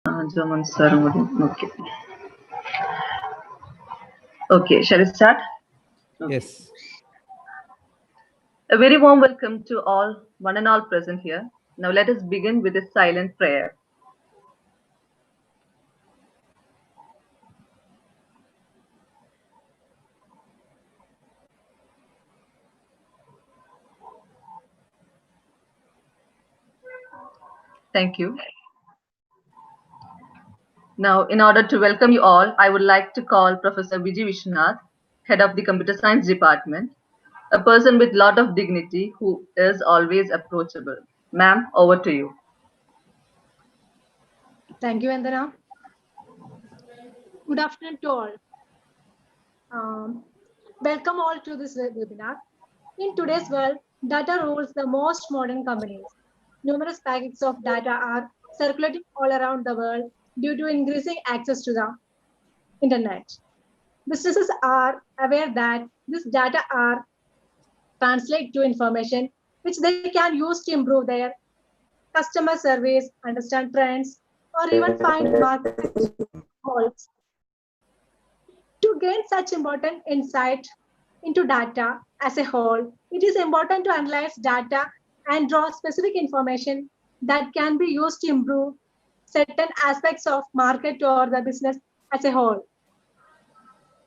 JOMON sir. Okay. Okay, shall we start? Yes. A very warm welcome to all, one and all present here. Now let us begin with a silent prayer. Thank you. Now, in order to welcome you all, I would like to call Professor Vijay Vishwanath, Head of the Computer Science Department, a person with lot of dignity who is always approachable. Ma'am, over to you. Thank you, Vandana. Good afternoon to all. Welcome all to this webinar. In today's world, data rules the most modern companies. Numerous packets of data are circulating all around the world due to increasing access to the internet. Businesses are aware that this data are translated to information which they can use to improve their customer service, understand trends, or even find market holes. To gain such important insight into data as a whole, it is important to analyze data and draw specific information that can be used to improve certain aspects of market or the business as a whole.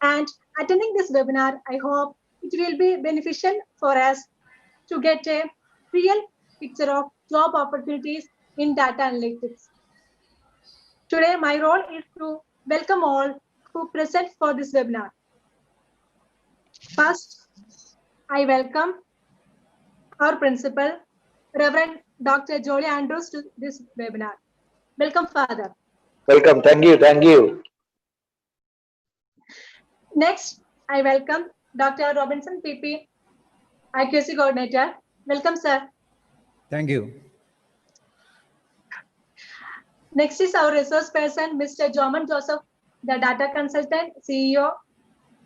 And attending this webinar, I hope it will be beneficial for us to get a real picture of job opportunities in data analytics. Today, my role is to welcome all who present for this webinar. First, I welcome our principal, Reverend Dr. Jolie Andrews, to this webinar. Welcome, Father. Welcome. Thank you. Thank you. Next, I welcome Dr. Robinson PP, Accuracy Coordinator. Welcome, sir. Thank you. Next is our resource person, Mr. JOMON Joseph, the data consultant, CEO,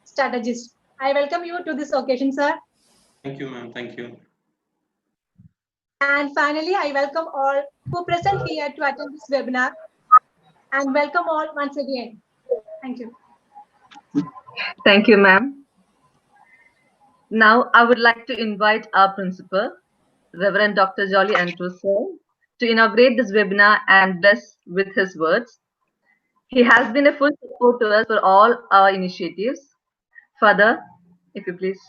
strategist. I welcome you to this occasion, sir. Thank you, ma'am. Thank you. And finally, I welcome all who present here to attend this webinar, and welcome all once again. Thank you. Thank you, ma'am. Now, I would like to invite our principal, Reverend Dr. Jolie Andrews, sir, to inaugurate this webinar and bless with his words. He has been a full support to us for all our initiatives. Father, if you please.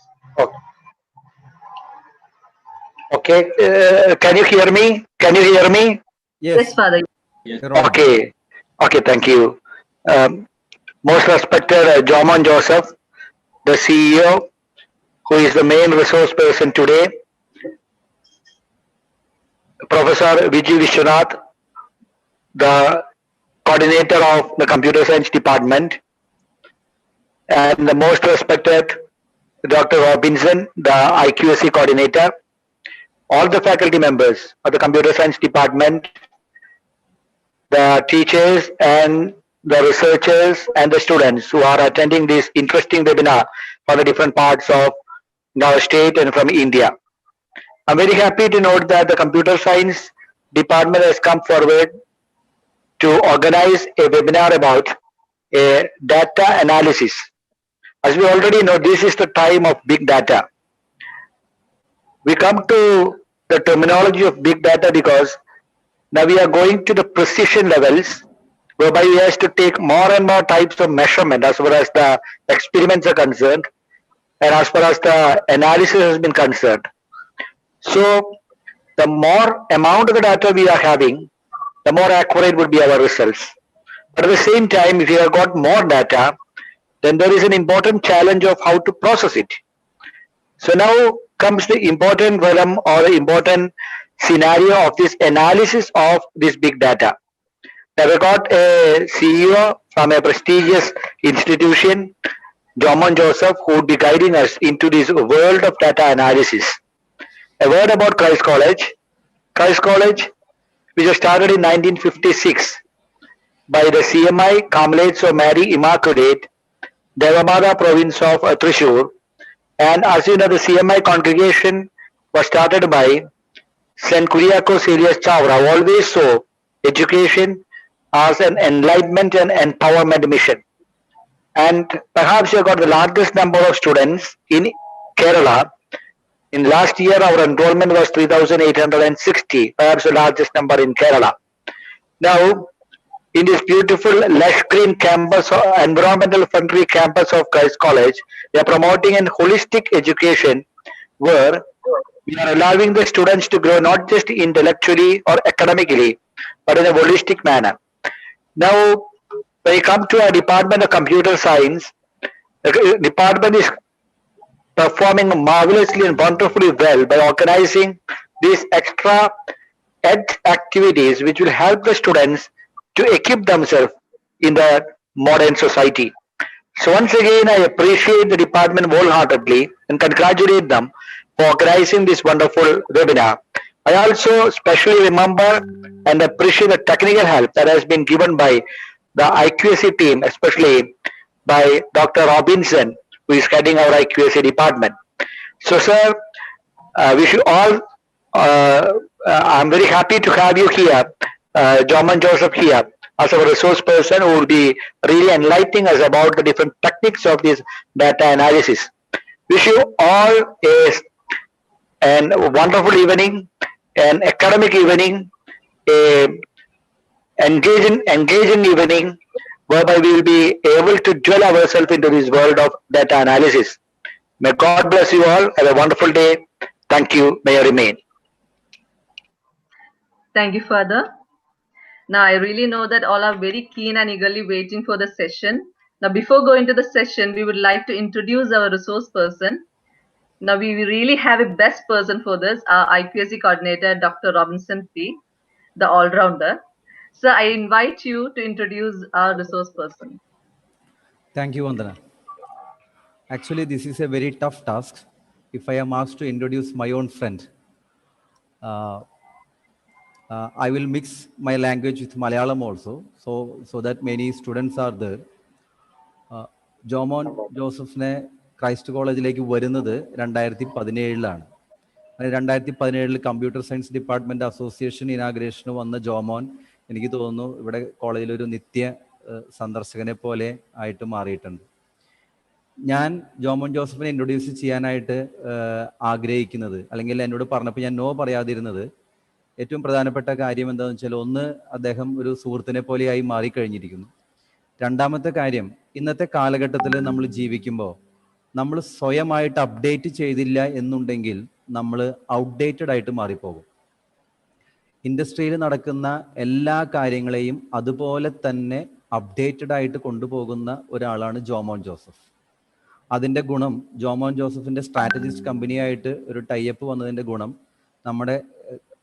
Okay. Can you hear me? Can you hear me? Yes, Father. Yes. Okay. Okay. Thank you. Most respected JOMON Joseph, the CEO, who is the main resource person today. Professor Vijay Vishwanath, the coordinator of the Computer Science Department. And the most respected Dr. Robinson, the IQAC coordinator. All the faculty members of the Computer Science Department, the teachers and the researchers and the students who are attending this interesting webinar from the different parts of our state and from India. I'm very happy to note that the Computer Science Department has come forward to organize a webinar about a data analysis. As we already know, this is the time of big data. We come to the terminology of big data because now we are going to the precision levels whereby we have to take more and more types of measurement as far as the experiments are concerned and as far as the analysis has been concerned. So the more amount of the data we are having, the more accurate would be our results. But at the same time, if you have got more data, then there is an important challenge of how to process it. So now comes the important realm or the important scenario of this analysis of this big data. Now we got a CEO from a prestigious institution, JOMON Joseph, who would be guiding us into this world of data analysis. A word about Christ College. Christ College, which was started in 1956 by the CMI Carmelites of Mary Immaculate, Devamada province of Thrissur. And as you know, the CMI congregation was started by St. Kuriakos Elias Chavra, always saw education as an enlightenment and empowerment mission. And perhaps you have got the largest number of students in Kerala. In last year, our enrollment was 3,860, perhaps the largest number in Kerala. Now, in this beautiful lush green campus, environmental friendly campus of Christ College, we are promoting an holistic education where we are allowing the students to grow not just intellectually or academically, but in a holistic manner. Now, when you come to our Department of Computer Science, the department is performing marvelously and wonderfully well by organizing these extra ed activities which will help the students to equip themselves in the modern society. So once again, I appreciate the department wholeheartedly and congratulate them for organizing this wonderful webinar. I also especially remember and appreciate the technical help that has been given by the IQAC team, especially by Dr. Robinson, who is heading our IQAC department. So, sir, wish you all. I'm very happy to have you here, Joman Joseph here, as our resource person who will be really enlightening us about the different techniques of this data analysis. Wish you all a wonderful evening, an academic evening, a engaging evening, whereby we will be able to dwell ourselves into this world of data analysis. May God bless you all. Have a wonderful day. Thank you. May you remain. Thank you, Father. Now, I really know that all are very keen and eagerly waiting for the session. Now, before going to the session, we would like to introduce our resource person. Now, we really have a best person for this, our IQAC coordinator, Dr. Robinson P., the all-rounder. So, I invite you to introduce our resource person. Thank you, Vandana. Actually, this is a very tough task. If I am asked to introduce my own friend, I will mix my language with Malayalam also, so that many students are there. Jomon ജോസഫിനെ Christ കോളേജിലേക്ക് വരുന്നത് 2017 2017 computer science department association inauguration വന്ന ജോമോൻ എനിക്ക് തോന്നുന്നു ഇവിടെ കോളേജിലൊരു നിത്യ സന്ദർശകനെ പോലെ ആയിട്ട് മാറിയിട്ടുണ്ട്. ഞാൻ ജോമോൻ ജോസഫിനെ ഇൻട്രൊഡ്യൂസ് ചെയ്യാനായിട്ട് ആഗ്രഹിക്കുന്നത്, അല്ലെങ്കിൽ എന്നോട് പറഞ്ഞപ്പോൾ ഞാൻ നോ പറയാതിരുന്നത്, ഏറ്റവും പ്രധാനപ്പെട്ട കാര്യം എന്താണെന്ന് വെച്ചാൽ, ഒന്ന്, അദ്ദേഹം ഒരു സുഹൃത്തിനെ പോലെയായി മാറിക്കഴിഞ്ഞിരിക്കുന്നു. രണ്ടാമത്തെ കാര്യം, ഇന്നത്തെ കാലഘട്ടത്തിൽ നമ്മൾ ജീവിക്കുമ്പോൾ നമ്മൾ സ്വയമായിട്ട് അപ്ഡേറ്റ് ചെയ്തില്ല എന്നുണ്ടെങ്കിൽ നമ്മൾ ഔട്ട്ഡേറ്റഡ് ആയിട്ട് മാറിപ്പോകും. ഇൻഡസ്ട്രിയിൽ നടക്കുന്ന എല്ലാ കാര്യങ്ങളെയും അതുപോലെ തന്നെ അപ്ഡേറ്റഡ് ആയിട്ട് കൊണ്ടുപോകുന്ന ഒരാളാണ് ജോമോൻ ജോസഫ്. അതിൻ്റെ ഗുണം, ജോമോൻ ജോസഫിൻ്റെ സ്ട്രാറ്റജിസ്റ്റ് കമ്പനിയായിട്ട് ഒരു ടൈപ്പ് വന്നതിൻ്റെ ഗുണം നമ്മുടെ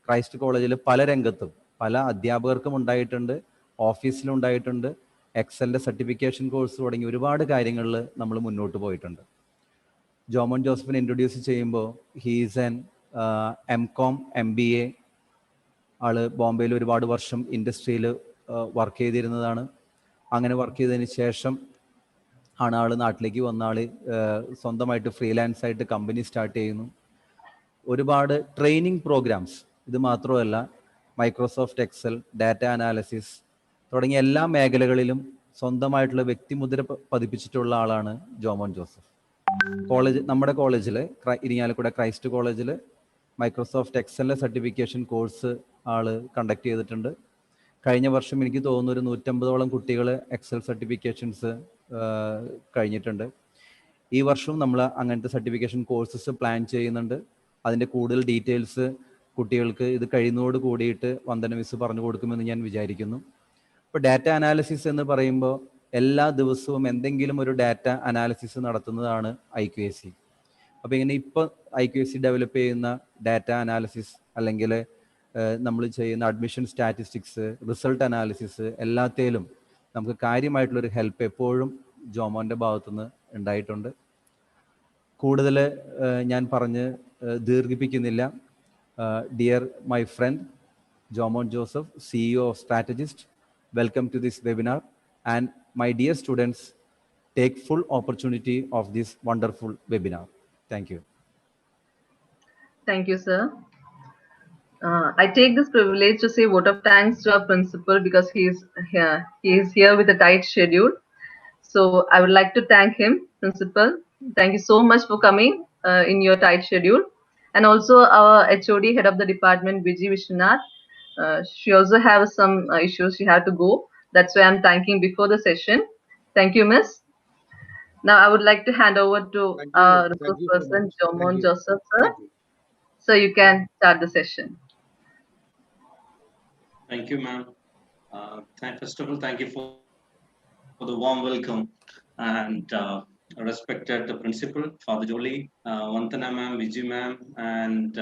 ക്രൈസ്റ്റ് കോളേജിൽ പല രംഗത്തും പല അധ്യാപകർക്കും ഉണ്ടായിട്ടുണ്ട്, ഓഫീസിലും ഉണ്ടായിട്ടുണ്ട്. എക്സലിൻ്റെ സർട്ടിഫിക്കേഷൻ കോഴ്സ് തുടങ്ങി ഒരുപാട് കാര്യങ്ങളിൽ നമ്മൾ മുന്നോട്ട് പോയിട്ടുണ്ട്. ജോമോൻ ജോസഫിനെ ഇൻട്രൊഡ്യൂസ് ചെയ്യുമ്പോൾ, ഹീസ് ആൻ MCom MBA. ആള് ബോംബെയിൽ ഒരുപാട് വർഷം ഇൻഡസ്ട്രിയിൽ വർക്ക് ചെയ്തിരുന്നതാണ്. അങ്ങനെ വർക്ക് ചെയ്തതിന് ശേഷം ആണ് ആൾ നാട്ടിലേക്ക് വന്ന ആൾ സ്വന്തമായിട്ട് ഫ്രീലാൻസ് ആയിട്ട് കമ്പനി സ്റ്റാർട്ട് ചെയ്യുന്നു. ഒരുപാട് ട്രെയിനിങ് പ്രോഗ്രാംസ്, ഇത് മാത്രമല്ല മൈക്രോസോഫ്റ്റ് എക്സൽ, ഡാറ്റ അനാലിസിസ് തുടങ്ങിയ എല്ലാ മേഖലകളിലും സ്വന്തമായിട്ടുള്ള വ്യക്തിമുദ്ര പതിപ്പിച്ചിട്ടുള്ള ആളാണ് ജോമോൻ ജോസഫ്. നമ്മുടെ കോളേജിൽ, ഇരിങ്ങാലക്കുട ക്രൈസ്റ്റ് കോളേജിൽ മൈക്രോസോഫ്റ്റ് എക്സലിൻ്റെ സർട്ടിഫിക്കേഷൻ കോഴ്സ് ആൾ കണ്ടക്ട് ചെയ്തിട്ടുണ്ട്. കഴിഞ്ഞ വർഷം എനിക്ക് തോന്നുന്നു ഒരു 150ഓളം കുട്ടികൾ എക്സൽ സർട്ടിഫിക്കേഷൻസ് കഴിഞ്ഞിട്ടുണ്ട്. ഈ വർഷവും നമ്മൾ അങ്ങനത്തെ സർട്ടിഫിക്കേഷൻ കോഴ്സസ് പ്ലാൻ ചെയ്യുന്നുണ്ട്. അതിൻ്റെ കൂടുതൽ ഡീറ്റെയിൽസ് കുട്ടികൾക്ക് ഇത് കഴിയുന്നതോട് കൂടിയിട്ട് വന്ദന മിസ് പറഞ്ഞു കൊടുക്കുമെന്ന് ഞാൻ വിചാരിക്കുന്നു. ഇപ്പോൾ ഡാറ്റ അനാലിസിസ് എന്ന് പറയുമ്പോൾ എല്ലാ ദിവസവും എന്തെങ്കിലും ഒരു ഡാറ്റ അനാലിസിസ് നടത്തുന്നതാണ് IQAC. അപ്പോൾ ഇങ്ങനെ ഇപ്പോൾ IQAC ഡെവലപ്പ് ചെയ്യുന്ന ഡാറ്റ അനാലിസിസ്, അല്ലെങ്കിൽ നമ്മൾ ചെയ്യുന്ന അഡ്മിഷൻ സ്റ്റാറ്റിസ്റ്റിക്സ്, റിസൾട്ട് അനാലിസിസ്, എല്ലാത്തേലും നമുക്ക് കാര്യമായിട്ടുള്ളൊരു ഹെൽപ്പ് എപ്പോഴും ജോമോൻ്റെ ഭാഗത്തുനിന്ന് ഉണ്ടായിട്ടുണ്ട്. കൂടുതൽ ഞാൻ പറഞ്ഞ് ദീർഘിപ്പിക്കുന്നില്ല. Dear my friend JOMON Joseph, CEO of Strategist, welcome to this webinar, and my dear students, take full opportunity of this wonderful webinar. Thank you. Thank you, sir. I take this privilege to say vote of thanks to our principal because here. He is here with a tight schedule. So I would like to thank him, principal. Thank you so much for coming in your tight schedule, and also our HOD, head of the department, Viji Vishwanath. She also has some issues. She had to go. That's why I'm thanking before the session. Thank you, Miss. Now I would like to hand over to our Thank resource you so person, much. Thank JOMON you. Joseph, sir. Thank you. So you can start the session. Thank you, ma'am. First of all, thank you for the warm welcome and respected the principal, Father Jolly, Vantana ma'am, Vijay ma'am, and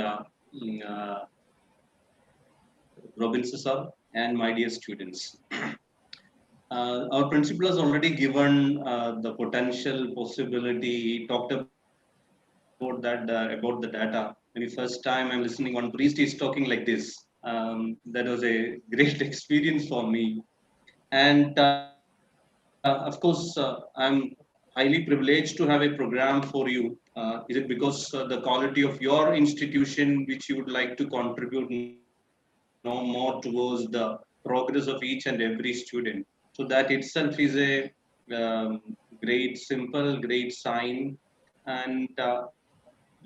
Robinson sir, and my dear students. Our principal has already given the potential possibility. He talked about about the data. Maybe first time I'm listening one priest is talking like this. That was a great experience for me. And of course, I'm highly privileged to have a program for you. Is it because the quality of your institution which you would like to contribute no more towards the progress of each and every student? So that itself is a great, simple, great sign. And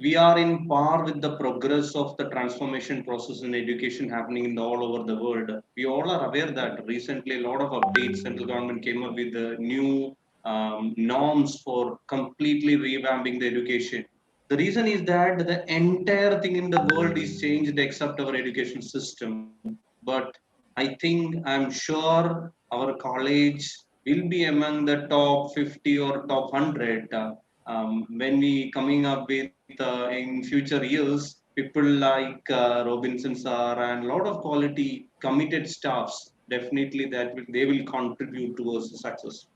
we are in par with the progress of the transformation process in education happening in all over the world. We all are aware that recently a lot of updates, central government came up with the new norms for completely revamping the education. The reason is that the entire thing in the world is changed except our education system. But I think, I'm sure our college will be among the top 50 or top 100 when we coming up with in future years people like Robinson sir and a lot of quality committed staffs definitely they will contribute towards the success.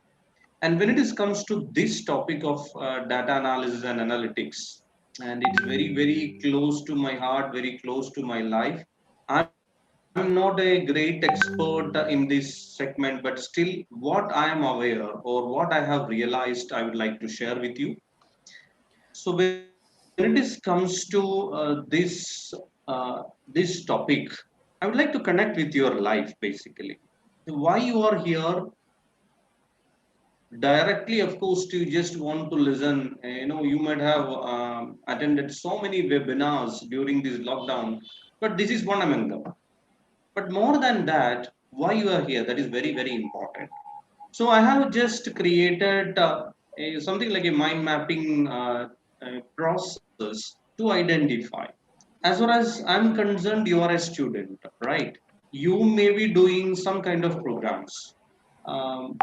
And when it is comes to this topic of data analysis and analytics, and it's very close to my heart, very close to my life. I'm not a great expert in this segment, but still what I am aware or what I have realized I would like to share with you. So when it is comes to this topic, I would like to connect with your life basically. Why you are here? Directly, of course, you just want to listen. You might have attended so many webinars during this lockdown, but this is one among them. But more than that, why you are here? That is very important. So I have just created something like a mind mapping process to identify. As far as I'm concerned, you are a student, right? You may be doing some kind of programs. Um,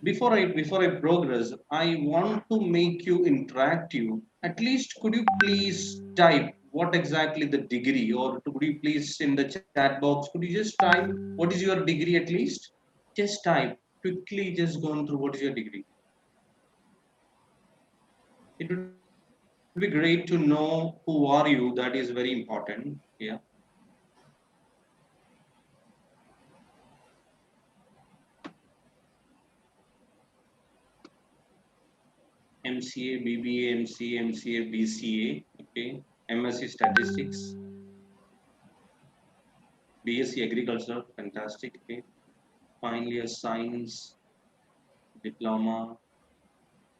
before I progress, I want to make you interactive. At least could you please type what exactly the degree, or could you please in the chat box, could you just type what is your degree at least? Just type quickly, just going through what is your degree. It would be great to know who are you. That is very important. Yeah. MCA, BBA, MCA, MCA, BCA. Okay. MSc Statistics, BSc Agriculture. Fantastic. Okay. Finally, a science diploma,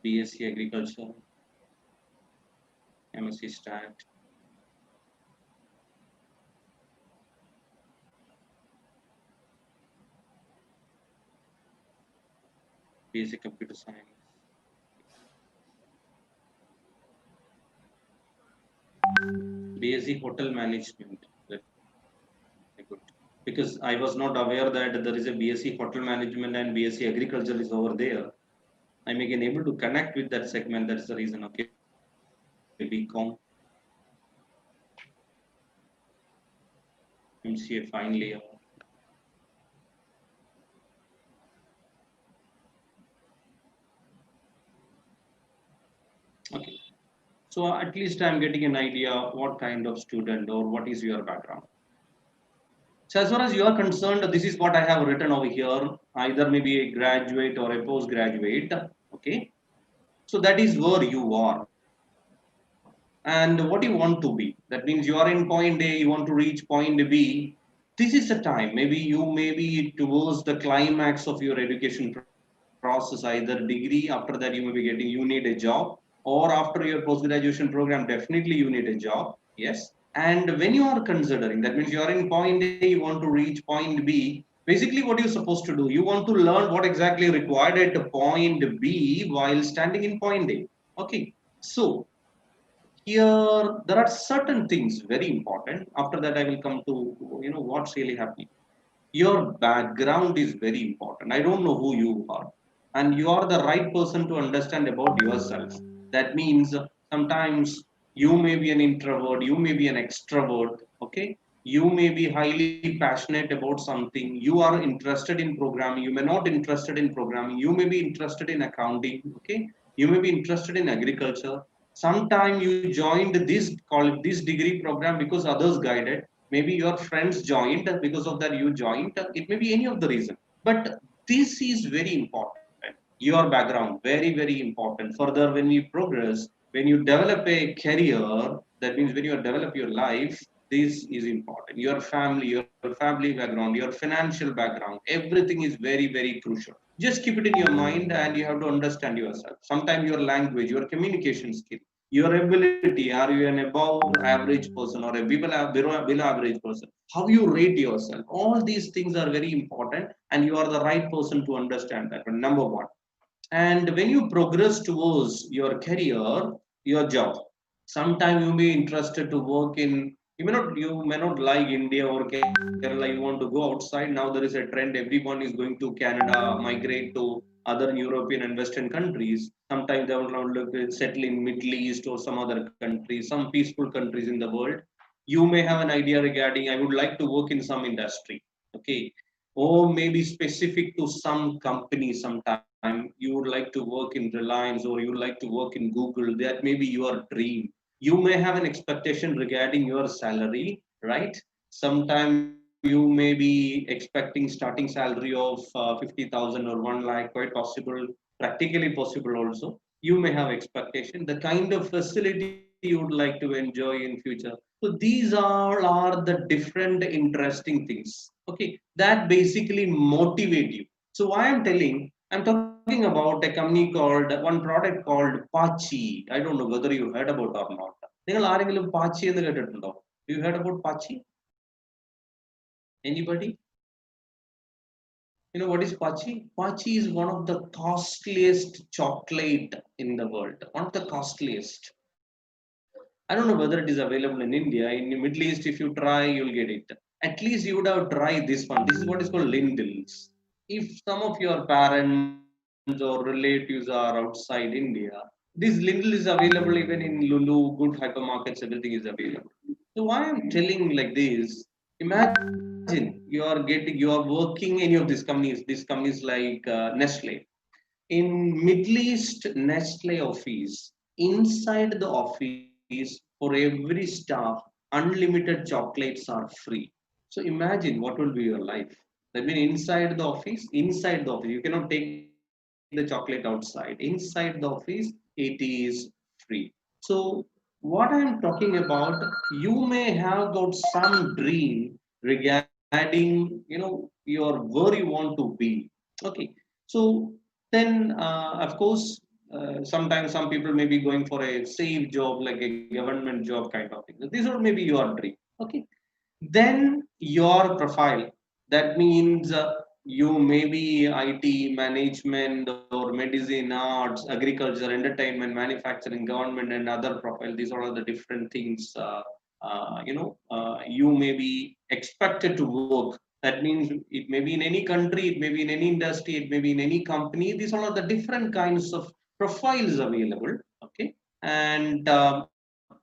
BSc Agriculture, MSc Stat, BSc Computer Science, BSc Hotel Management. Very good. Because I was not aware that there is a BSc Hotel Management and BSc Agriculture is over there. I'm again able to connect with that segment. That's the reason. Okay, BCom, MCA finally. Okay. So at least I'm getting an idea what kind of student or what is your background. So as far as you are concerned, this is what I have written over here, either maybe a graduate or a postgraduate. Okay. So that is where you are. And and what you want to be. That means you are in point A, you want to reach point B. This is the time. Maybe you may be towards the climax of your education process, either degree. After that, you may be getting, you need a job, or after your post graduation program, definitely you need a job. Yes. And when you are considering, that means you are in point A, you want to reach point B. Basically, what you're supposed to do, you want to learn what exactly required at point B while standing in point A. Okay. So here there are certain things very important. After that I will come to what's really happening. Your background is very important. I don't know who you are, and you are the right person to understand about yourself. That means sometimes you may be an introvert, you may be an extrovert. Okay, you may be highly passionate about something, you are interested in programming, you may not interested in programming, you may be interested in accounting. Okay, you may be interested in agriculture. Sometime you joined this degree program because others guided. Maybe your friends joined, because of that you joined. It may be any of the reason, but this is very important. Your background, very very important. Further, when we progress, when you develop a career, that means when you develop your life, this is important. Your family background, your financial background, everything is very very crucial. Just keep it in your mind, and you have to understand yourself. Sometimes your language, your communication skill, your ability, are you an above average person or a below average person, how you rate yourself, all these things are very important, and you are the right person to understand that. But number one, and when you progress towards your career, your job, sometime you may be interested to work in, you may not like India or Kerala, you want to go outside. Now there is a trend, everyone is going to Canada, migrate to other European and Western countries. Sometimes they will not look at settle in Middle East or some other countries, some peaceful countries in the world. You may have an idea regarding, I would like to work in some industry. Okay, or maybe specific to some company. Sometime you would like to work in Reliance, or you would like to work in Google. That may be your dream. You may have an expectation regarding your salary, right? Sometime you may be expecting starting salary of 50,000 or 1 lakh, quite possible, practically possible also. You may have expectation, the kind of facility you would like to enjoy in future. So these all are the different interesting things, okay, that basically motivate you. So why I'm telling, I'm talking about a company called, one product called Pachi. I don't know whether you heard about or not. നിങ്ങൾ ആരെങ്കിലും പാച്ചി എന്ന് കേട്ടിട്ടുണ്ടോ? You heard about Pachi? Anybody? You know what is Pachi? Pachi is one of the costliest chocolate in the world. One of the costliest. I don't know whether it is available in India. In the Middle East, if you try, you'll get it. At least you would have tried this one. This is what is called lindels. If some of your parents or relatives are outside India, this lindel is available even in Lulu, good hypermarkets, everything is available. So why I'm telling like this, imagine you are working any of these companies like Nestle. In Middle East Nestle office, inside the office, for every staff, unlimited chocolates are free. So imagine what will be your life. That means inside the office, you cannot take the chocolate outside. Inside the office, it is free. So what I'm talking about, you may have got some dream regarding, your where you want to be. Okay, so then of course, sometimes some people may be going for a safe job like a government job kind of thing. These are maybe your dream. Okay, then your profile, that means you may be IT, management, or medicine, arts, agriculture, entertainment, manufacturing, government, and other profile. These are all the different things. You may be expected to work. That means it may be in any country, it may be in any industry, it may be in any company. These are all the different kinds of profiles available. Okay, and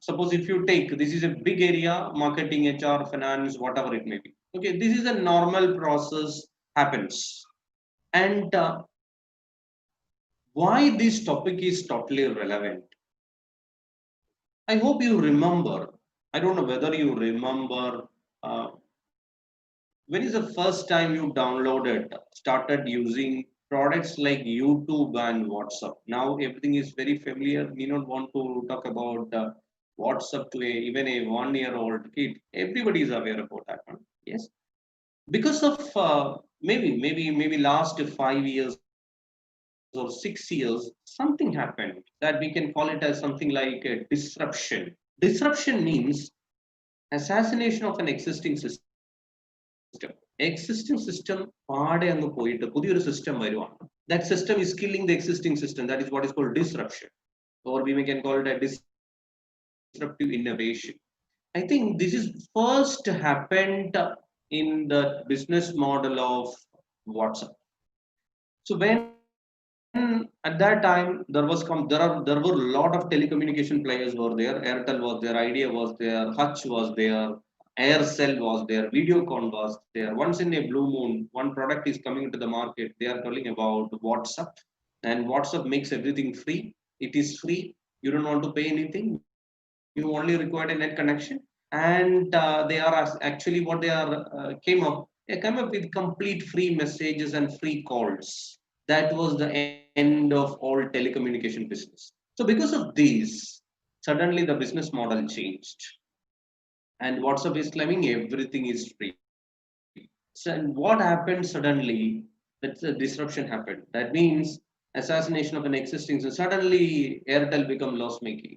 suppose if you take, this is a big area, marketing, HR, finance, whatever it may be. Okay, this is a normal process happens. And why this topic is totally relevant, I hope you remember. I don't know whether you remember, uh, when is the first time you started using products like YouTube and WhatsApp? Now everything is very familiar. We don't want to talk about WhatsApp to even a 1-year-old kid. Everybody is aware about that one. Yes, because of maybe last 5 years or 6 years, something happened that we can call it as something like a disruption. Disruption means assassination of an existing system. Existing system പാടെ അങ്ങ് പോയിട്ട് പുതിയൊരു system വരുവാണ്. That system is killing the existing system. That is what is called disruption, or we can call it a disruptive innovation. I think this is first happened in the business model of WhatsApp. So when at that time there were a lot of telecommunication players were there. Airtel was there, Idea was there, Hutch was there, Aircell was there, Videocon was there. Once in a blue moon, one product is coming into the market. They are telling about WhatsApp, and WhatsApp makes everything free. It is free. You don't want to pay anything. You only require a net connection, and they are actually what they are came up. They came up with complete free messages and free calls. That was the end of all telecommunication business. So because of this, suddenly the business model changed, and WhatsApp is claiming everything is free. So and what happened suddenly? That disruption happened. That means assassination of an existing system. Suddenly Airtel become loss making,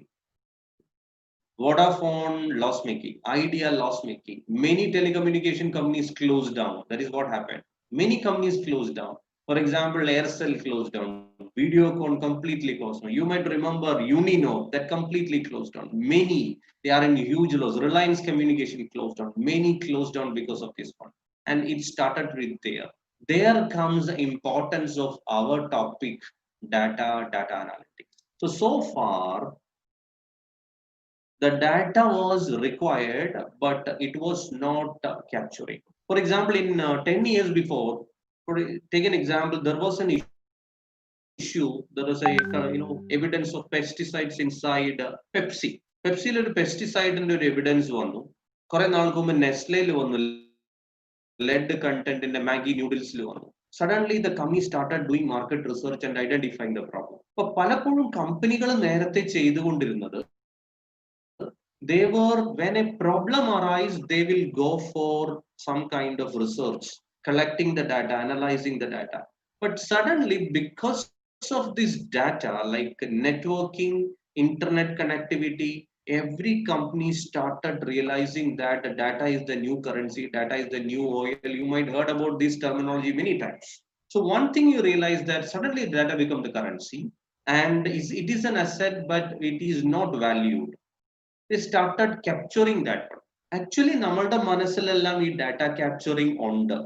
Vodafone loss making, Idea loss making. Many telecommunication companies closed down. That is what happened. Many companies closed down. For example, Aircell closed down. Videocon completely closed down. You might remember Unino that completely closed down. Many, they are in huge loss. Reliance Communication closed down. Many closed down because of this one. And it started with there. There comes the importance of our topic, data analytics. So far, the data was required, but it was not capturing. For example, in 10 years before, take an example, there was an issue, there was a evidence of pesticides inside Pepsi. Pepsiയിൽ ഒരു പെസ്റ്റിസൈഡിന്റെ ഒരു evidence വന്നു. കുറെ നാൾക്ക് മുമ്പ് നെസ്ലയിൽ വന്നു, lead content in the Maggi noodles. Suddenly the company started doing market research and identifying the problem. അപ്പോൾ പലപ്പോഴും കമ്പനികൾ നേരത്തെ ചെയ്തുകൊണ്ടിരുന്നത്, they were, when a problem arises, they will go for some kind of research, collecting the data, analyzing the data. But suddenly, because of this data, like networking, internet connectivity, every company started realizing that the data is the new currency, data is the new oil. You might heard about this terminology many times. So one thing you realize that suddenly data become the currency, and it is an asset, but it is not valued. They started capturing that one. Actually നമ്മളുടെ മനസ്സിലെല്ലാം ഈ data capturing ഉണ്ട്,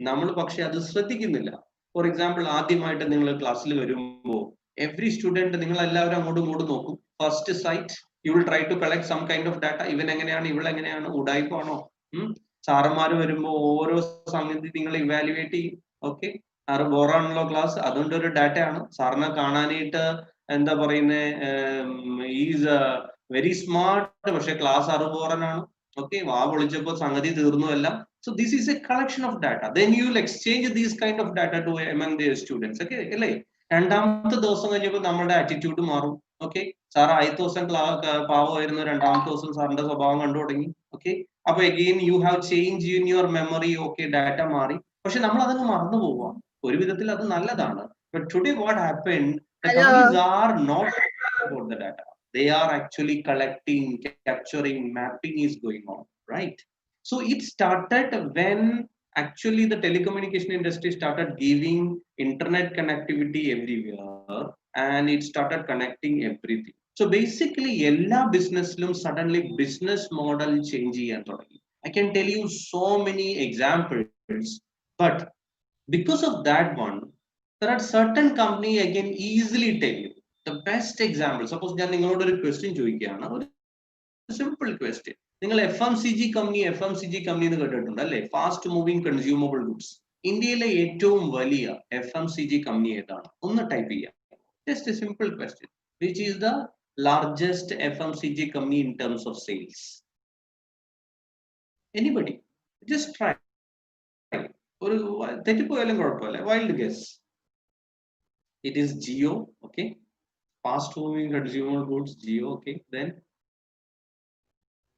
നമ്മൾ പക്ഷെ അത് ശ്രദ്ധിക്കുന്നില്ല. For example, ആദ്യമായിട്ട് നിങ്ങൾ ക്ലാസ്സിൽ വരുമ്പോൾ എവറി സ്റ്റുഡന്റ് നിങ്ങൾ എല്ലാവരും അങ്ങോട്ടും ഇങ്ങോട്ടും നോക്കും. First sight you will try to collect some kind of data. ഇവൻ എങ്ങനെയാണ്, ഇവളെങ്ങനെയാണ്, ഉടായ്പാണോ? സാറന്മാർ വരുമ്പോൾ ഓരോ സംഗതി നിങ്ങൾ ഇവാലുവേറ്റ് ചെയ്യും. ഓക്കെ, സാറ് ബോറാണല്ലോ ക്ലാസ്, അതുകൊണ്ട് ഒരു ഡാറ്റയാണ്. സാറിനെ കാണാനായിട്ട് എന്താ പറയുന്നത്, ഈസ് വെരി സ്മാർട്ട്, പക്ഷെ ക്ലാസ് അറിവുപോറനാണ്. ഓക്കെ, വാ പൊളിച്ചപ്പോ സംഗതി തീർന്നു എല്ലാം. So this is a collection of data. Then you will exchange these kind of data to among their students. Okay, അല്ലേ? രണ്ടാമത്തെ ദിവസം കഴിഞ്ഞപ്പോൾ നമ്മുടെ ആറ്റിറ്റ്യൂഡ് മാറും. ഓക്കെ, സാർ ആദ്യത്തെ ദിവസം പാവമായിരുന്നു, രണ്ടാമത്തെ ദിവസം സാറിന്റെ സ്വഭാവം കണ്ടു തുടങ്ങി. ഓക്കെ, അപ്പൊ again you have change in your memory. Okay, data മാറി, പക്ഷെ നമ്മൾ അതങ്ങ് മറന്നു പോവാം. ഒരു വിധത്തിൽ അത് നല്ലതാണ്. But today what happened, the companies are not about the data. They are actually collecting, capturing, mapping is going on, right? So it started when actually the telecommunication industry started giving internet connectivity everywhere, and it started connecting everything. So basically എല്ലാ ബിസിനസ്സിലും suddenly business model change ചെയ്യാൻ തുടങ്ങി. I can tell you so many examples, but because of that one, there are certain company I can easily tell you the best example. Suppose ഞാൻ നിങ്ങളോട് ഒരു question ചോദിക്കുകയാണ്, ഒരു simple question. നിങ്ങൾ FMCG company എന്ന് കേട്ടിട്ടുണ്ട് അല്ലേ? Fast moving consumable goods. ഇന്ത്യയിലെ ഏറ്റവും വലിയ FMCG കമ്പനി ഏതാണ്? ഒന്ന് ടൈപ്പ് ചെയ്യാം. Just A simple question. Which is the largest FMCG company in terms of sales? Anybody? Just try. ഒരു തെറ്റിപ്പോയാലും കുഴപ്പമില്ല. Wild guess. It is Jio. Okay, fast moving consumer goods, Jio. Okay, then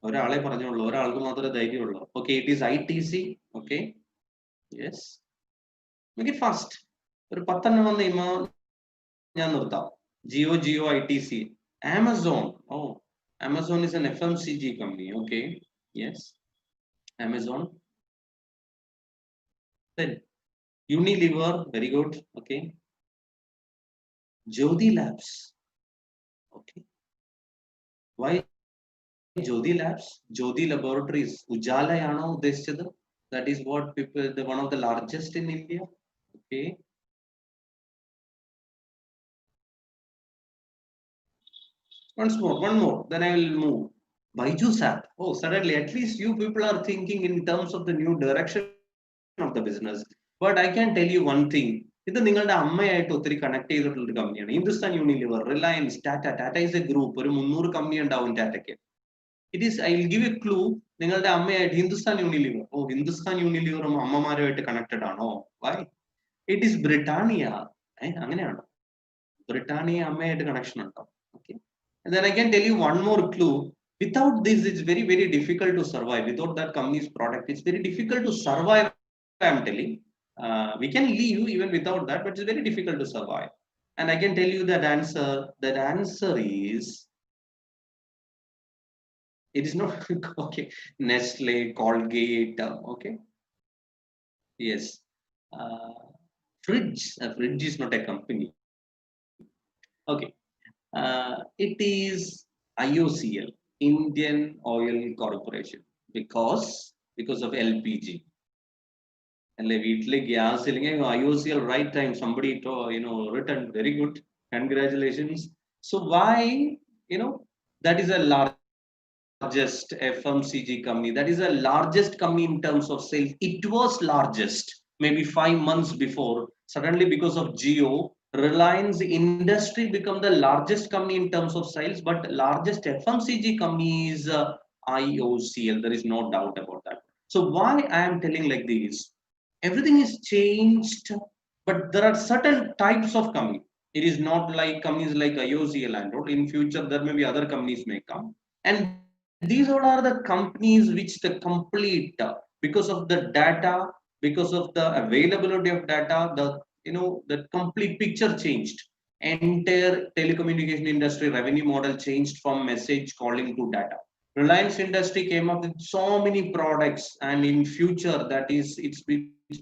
ഒരാളെ പറഞ്ഞുള്ളൂ, ഒരാൾക്ക് മാത്രമേ ധൈര്യമുള്ളൂ. Okay, it is ITC. Okay, yes, make it fast. ഒരു 10 വന്ന് കഴിയുമ്പോൾ ഞാൻ നിർത്താം. Jio ITC. Amazon. Oh, Amazon is an FMCG company. Okay, yes, Amazon. Then Unilever, very good. Okay, Jyoti Labs. Okay, why Jyoti Labs? Jyoti Laboratories. Ujala yano udeshchadu. That is what people, one of the largest in India. Okay. One more, then I will move. Byju's app. Oh, suddenly, at least you people are thinking in terms of the new direction of the business. But I can tell you one thing. ഇത് നിങ്ങളുടെ അമ്മയായിട്ട് ഒത്തിരി connect ചെയ്തിട്ടുള്ള ഒരു കമ്പനിയാണ്. Hindustan Unilever, Reliance, Tata is a group. ഒരു 300 company ഉണ്ടാവും ടാറ്റയ്ക്ക്. It is, I will give a clue. നിങ്ങളുടെ അമ്മയായിട്ട് ഹിന്ദുസ്ഥാൻ യൂണിലിവർ. ഓ, ഹിന്ദുസ്ഥാൻ യൂണിലിവറും അമ്മമാരുമായിട്ട് കണക്റ്റഡ് ആണോ? വൈ? It is Britannia. അങ്ങനെയാണോ? ബ്രിട്ടാനിയ അമ്മയായിട്ട് കണക്ഷൻ ഉണ്ടോ? Okay. And then I can tell you one more clue. Without this, it's very, very difficult to survive. Without that company's product, it's very difficult to survive. I'm telling. We can live even without that, but it's very difficult to survive. And I can tell you that answer. That answer is, it is not okay. Nestle, Colgate. Okay. Yes. Fridge. A fridge is not a company. Okay. It is IOCL, Indian Oil Corporation, because of LPG. And വീട്ടിലെ gas ഇല്ലെങ്കിൽ IOCL, right time, somebody written, very good, congratulations. So why, that is a largest FMCG company, that is the largest company in terms of sales. It was largest maybe 5 months before. Suddenly, because of Jio, Reliance Industry become the largest company in terms of sales, but largest FMCG company is IOCL. There is no doubt about that. So why I am telling like this? Everything is changed, but there are certain types of company. It is not like companies like IOCL and all. In future, there may be other companies may come, and these all are the companies which the complete, because of the data, because of the availability of data, the complete picture changed. Entire telecommunication industry revenue model changed from message calling to data. Reliance Industry came up with so many products, and in future, that is, it's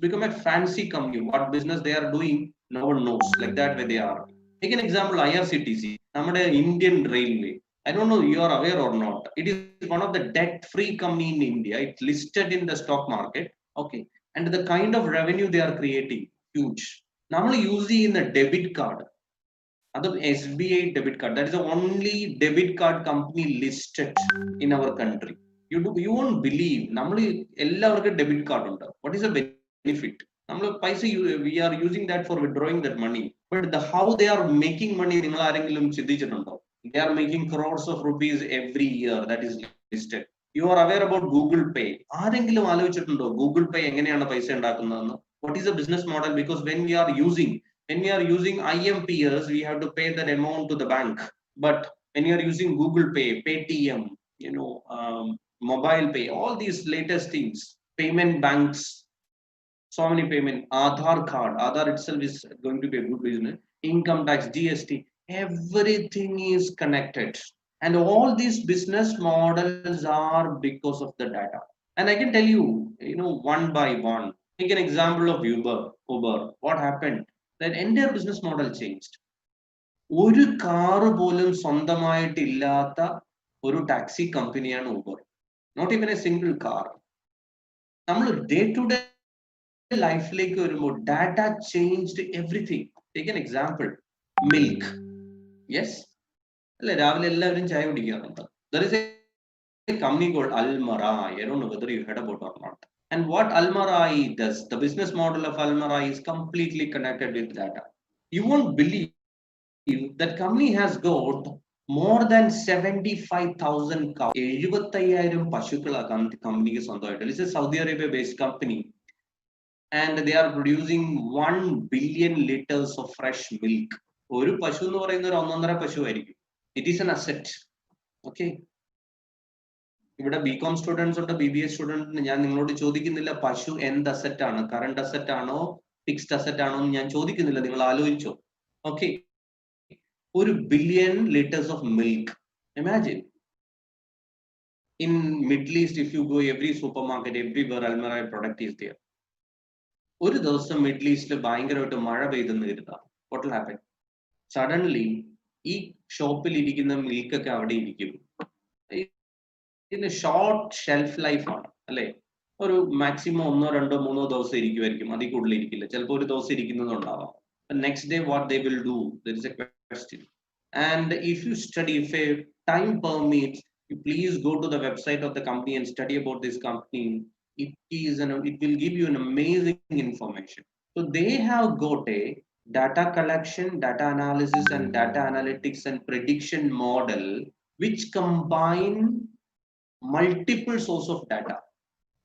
become a fancy company. What business they are doing, no one knows. Like that way they are. Take an example, IRCTC, നമ്മുടെ Indian Railway. I don't know you are aware or not. It is one of the debt-free company in India. It's listed in the stock market. Okay, and the kind of revenue they are creating, huge. നമ്മൾ use ചെയ്യുന്ന debit card, അതും SBI debit card. That is the only debit card company listed in our country. You won't believe. നമ്മൾ എല്ലാവർക്കും debit card ഉണ്ട്. What is the benefit? നമ്മൾ പൈസ, we are using that for withdrawing that money. But how they are making money, നിങ്ങൾ ആരെങ്കിലും ചിന്തിച്ചിട്ടുണ്ടോ? They are making crores of rupees every year. That is listed. You are aware about Google Pay. ആരെങ്കിലും ആലോചിച്ചിട്ടുണ്ടോ Google Pay എങ്ങനെയാണ് പൈസ ഉണ്ടാക്കുന്നതെന്ന്? What is the business model? Because when we are using IMPS, we have to pay that amount to the bank. But when you are using Google Pay, Paytm, mobile pay, all these latest things, payment banks, so many payment, Aadhaar itself is going to be a good business, income tax, GST, everything is connected. And all these business models are because of the data. And I can tell you, one by one. Take an example of Uber. What happened? That entire business model changed. ഒരു car പോലും സ്വന്തമായിട്ടില്ലാത്ത ഒരു taxi കമ്പനിയാണ് Uber. Not even a single car. നമ്മൾ day to day ലൈഫിലേക്ക് വരുമ്പോൾ data changed everything. Take an example, milk. Yes അല്ലെ, രാവിലെ എല്ലാവരും ചായ കുടിക്കാറുണ്ട്. There is a company called Almarai. I don't know whether you heard about or not. And what Almarai does, the business model of Almarai is completely connected with data. You won't believe that company has got more than 75,000 cows. 75,000 പശുക്കളാ കമ്പനിക്ക് സ്വന്തമായിട്ട്. It's a Saudi Arabia based company, and they are producing 1 billion liters of fresh milk. ഒരു പശു എന്ന് പറയുന്ന ഒരു 1.5 പശു ആയിരിക്കും. It is an asset. Okay. ഇവിടെ ബികോം സ്റ്റുഡൻസ് ഉണ്ട്, BBA സ്റ്റുഡൻറ്റിന് ഞാൻ നിങ്ങളോട് ചോദിക്കുന്നില്ല പശു എന്ത് അസറ്റ് ആണ്, കറണ്ട് അസറ്റ് ആണോ ഫിക്സ്ഡ് അസറ്റ് ആണോ എന്ന് ഞാൻ ചോദിക്കുന്നില്ല, നിങ്ങൾ ആലോചിച്ചോ. Okay, 1 billion liters of milk. Imagine. In Middle East, if you go every supermarket, everywhere Almirah product is there. ഒരു ദിവസം മിഡിൽ ഈസ്റ്റിൽ ഭയങ്കരമായിട്ട് മഴ പെയ്തെന്ന് കരുതുക, what will happen? Suddenly ഈ ഷോപ്പിൽ ഇരിക്കുന്ന മിൽക്ക് ഒക്കെ അവിടെ ഇരിക്കും. ഇതിന് ഷോർട്ട് ഷെൽഫ് ലൈഫ് ആണ് അല്ലെ, ഒരു മാക്സിമം 1, 2, 3 ദിവസം ഇരിക്കുമായിരിക്കും, അതിൽ കൂടുതൽ ഇരിക്കില്ല. ചിലപ്പോൾ ഒരു ദിവസം ഇരിക്കുന്നതുണ്ടാവാം. Next day what they will do, there is a question. And if you study, if a time permits, you please go to the website of the company and study about this company. It will give you an amazing information. So they have got a data collection, data analysis and data analytics and prediction model which combine multiple source of data.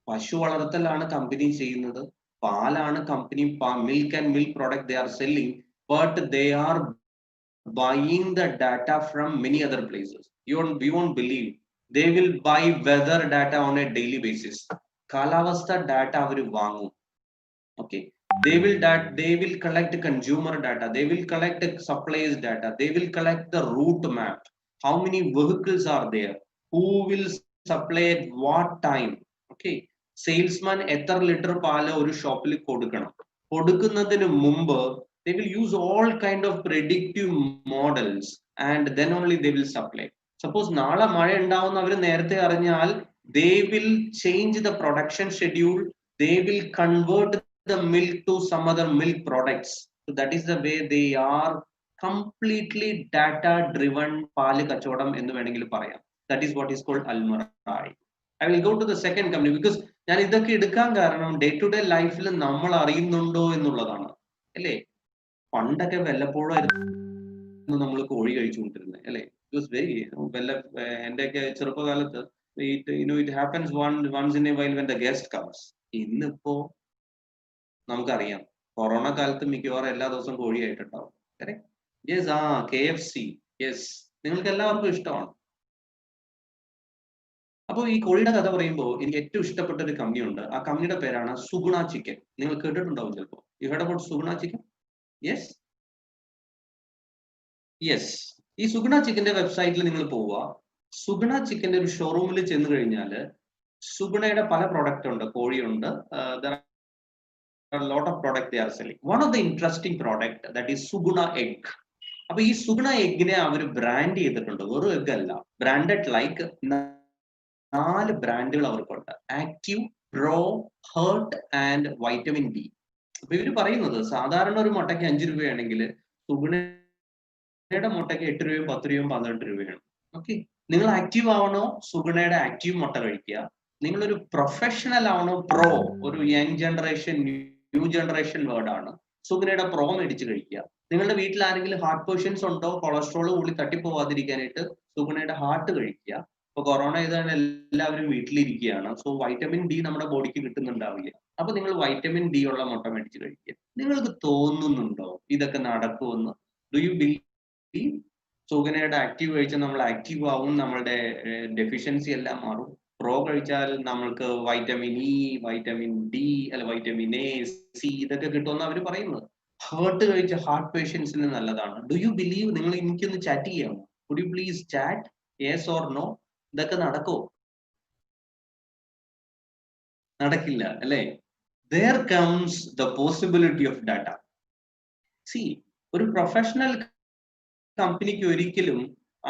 പശു വളർത്തലാണ് company ചെയ്യുന്നത്, പാലാണ് company, milk and milk product they are selling, but they are buying the data from many other places. We won't believe, they will buy weather data on a daily basis. കാലാവസ്ഥ data അവർ വാങ്ങും. Okay, they will collect consumer data, they will collect supplies data, they will collect the route map, how many vehicles are there, who will supply at what time. Okay, salesman എത്ര litre പാല് ഒരു ഷോപ്പിൽ കൊടുക്കുന്നതിന് മുമ്പ് they will use all kind of predictive models and then only they will supply. Suppose നാളെ മഴ ഉണ്ടാവുന്ന അവർ നേരത്തെ അറിഞ്ഞാൽ they will change the production schedule, they will convert the milk to some other milk products. So that is the way they are completely data driven പാല് കച്ചവടം എന്ന് വേണമെങ്കിൽ പറയാം. That is what is called Almirah. I will go to the second company because ഞാൻ ഇതൊക്കെ എടുക്കാൻ കാരണം day to day ലൈഫിൽ നമ്മൾ അറിയുന്നുണ്ടോ എന്നുള്ളതാണ് അല്ലേ. പണ്ടൊക്കെ വല്ലപ്പോഴായിരുന്നു നമ്മൾ കോഴി കഴിച്ചുകൊണ്ടിരുന്നത് അല്ലേ. ഇറ്റ് വാസ് വെരി എന്റെയൊക്കെ ചെറുപ്പകാലത്ത് it happens once in a while when the guest comes. ഇന്നിപ്പോ നമുക്കറിയാം കൊറോണ കാലത്ത് മിക്കവാറും എല്ലാ ദിവസവും കോഴിയായിട്ടുണ്ടാവും. യെസ്, KFC, യെസ്, നിങ്ങൾക്ക് എല്ലാവർക്കും ഇഷ്ടമാണ്. അപ്പോൾ ഈ കോഴിയുടെ കഥ പറയുമ്പോൾ എനിക്ക് ഏറ്റവും ഇഷ്ടപ്പെട്ട ഒരു കമ്പനി ഉണ്ട്. ആ കമ്പനിയുടെ പേരാണ് സുഗുണ ചിക്കൻ. നിങ്ങൾ കേട്ടിട്ടുണ്ടാവും ചിലപ്പോൾ. You heard about Suguna chicken? Yes yes. ഈ സുഗുണ ചിക്കന്റെ വെബ്സൈറ്റിൽ നിങ്ങൾ പോവുക. സുഗുണ ചിക്കന്റെ ഒരു ഷോറൂമിൽ ചെന്ന് കഴിഞ്ഞാൽ സുഗുണയുടെ പല പ്രോഡക്റ്റ് ഉണ്ട്. കോഴിയുണ്ട്, lot of product they are selling. One of the interesting product that is Suguna egg. അപ്പൊ ഈ സുഗുണ എഗ്ഗിനെ അവർ ബ്രാൻഡ് ചെയ്തിട്ടുണ്ട്. വെറും എഗ് അല്ല, ബ്രാൻഡഡ് ലൈക്ക് 4 ബ്രാൻഡുകൾ അവർക്കുണ്ട്. Active, pro, heart and vitamin D. അപ്പൊ ഇവര് പറയുന്നത് സാധാരണ ഒരു മുട്ടയ്ക്ക് 5 രൂപയാണെങ്കിൽ സുഗുണയുടെ മുട്ടയ്ക്ക് 8 രൂപയും 10 രൂപയും 12 രൂപയാണ്. ഓക്കെ, നിങ്ങൾ ആക്റ്റീവ് ആവണോ സുഗുണയുടെ ആക്റ്റീവ് മുട്ട കഴിക്കുക. നിങ്ങളൊരു പ്രൊഫഷണൽ ആവണോ പ്രോ, ഒരു young generation new generation word ആണ്, സുഗുണയുടെ പ്രോ മേടിച്ച് കഴിക്കുക. നിങ്ങളുടെ വീട്ടിൽ ആരെങ്കിലും ഹാർട്ട് പേഷ്യൻസ് ഉണ്ടോ, കൊളസ്ട്രോൾ കൂടി തട്ടിപ്പോവാതിരിക്കാനായിട്ട് സുഗുണയുടെ ഹാർട്ട് കഴിക്കുക. ഇപ്പൊ കൊറോണ ചെയ്താണ് എല്ലാവരും വീട്ടിലിരിക്കുകയാണ്. സോ വൈറ്റമിൻ ഡി നമ്മുടെ ബോഡിക്ക് കിട്ടുന്നുണ്ടാവില്ല. അപ്പൊ നിങ്ങൾ വൈറ്റമിൻ ഡി ഉള്ള മുട്ട മേടിച്ച് കഴിക്കുക. നിങ്ങൾക്ക് തോന്നുന്നുണ്ടോ ഇതൊക്കെ നടക്കുമെന്ന്? Do you believe? സുഗുണയുടെ ആക്റ്റീവ് കഴിച്ചാൽ നമ്മൾ ആക്റ്റീവ് ആവും, നമ്മളുടെ ഡെഫിഷ്യൻസി എല്ലാം മാറും. പ്രോ കഴിച്ചാൽ നമ്മൾക്ക് വൈറ്റമിൻ ഇ, വൈറ്റമിൻ ഡി, അല്ല വൈറ്റമിൻ എ, സി ഇതൊക്കെ കിട്ടുമെന്ന് അവർ പറയുന്നത്. ഹേർട്ട് കഴിച്ച ഹാർട്ട് പേഷ്യൻസിന് നല്ലതാണ്. Do you believe? നിങ്ങൾ എനിക്കൊന്ന് ചാറ്റ് ചെയ്യാമോ? Would you please chat? Yes or no? ഇതൊക്കെ നടക്കോ? നടക്കില്ല അല്ലേ. There comes the possibility of data. See, ഒരു പ്രൊഫഷണൽ കമ്പനിക്ക് ഒരിക്കലും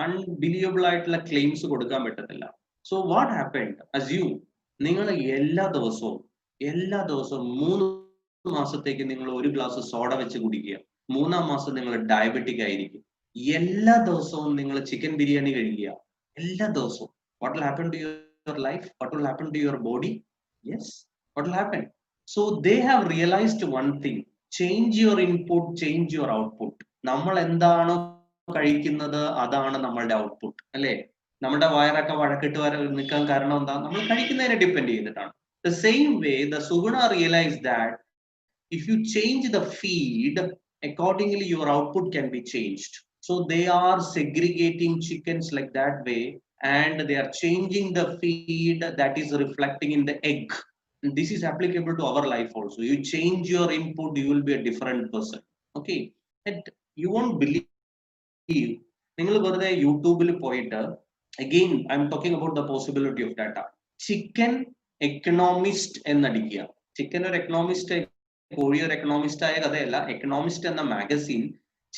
അൺബിലീവബിൾ ആയിട്ടുള്ള ക്ലെയിംസ് കൊടുക്കാൻ പറ്റത്തില്ല. So what happened? അസ്യൂം നിങ്ങൾ എല്ലാ ദിവസവും 3 മാസത്തേക്ക് നിങ്ങൾ 1 ഗ്ലാസ് സോഡ വെച്ച് കുടിക്കുക. 3-ാം മാസം നിങ്ങൾ ഡയബറ്റിക് ആയിരിക്കും. എല്ലാ ദിവസവും നിങ്ങൾ ചിക്കൻ ബിരിയാണി കഴിക്കുക. എല്ലാ ദിവസവും. What will happen to your life? What will happen to your body? Yes, what will happen? So they have realized one thing. Change your input, change your output. നമ്മൾ എന്താണോ കഴിക്കുന്നത് അതാണ് നമ്മളുടെ ഔട്ട്പുട്ട് അല്ലേ. നമ്മുടെ വയറൊക്കെ വഴക്കിട്ട് നിൽക്കാൻ കാരണം എന്താ? നമ്മൾ കഴിക്കുന്നതിനെ ഡിപ്പെൻഡ് ചെയ്തിട്ടാണ്. The same way the Suguna realized that if you change the feed, accordingly your output can be changed. So they are segregating chickens like that way and they are changing the feed that is reflecting in the egg. And this is applicable to our life also. You change your input, you will be a different person. Okay, and you won't believe, നിങ്ങൾ വെറുതെ യൂട്യൂബിൽ പോയിട്ട്, again I'm talking about the possibility of data, chicken economist എന്നടിക്കുക. Chicken ഒരു economist, കോഴി ഒരു economist ആയ കഥയല്ല. എക്കണോമിസ്റ്റ് എന്ന മാഗസിൻ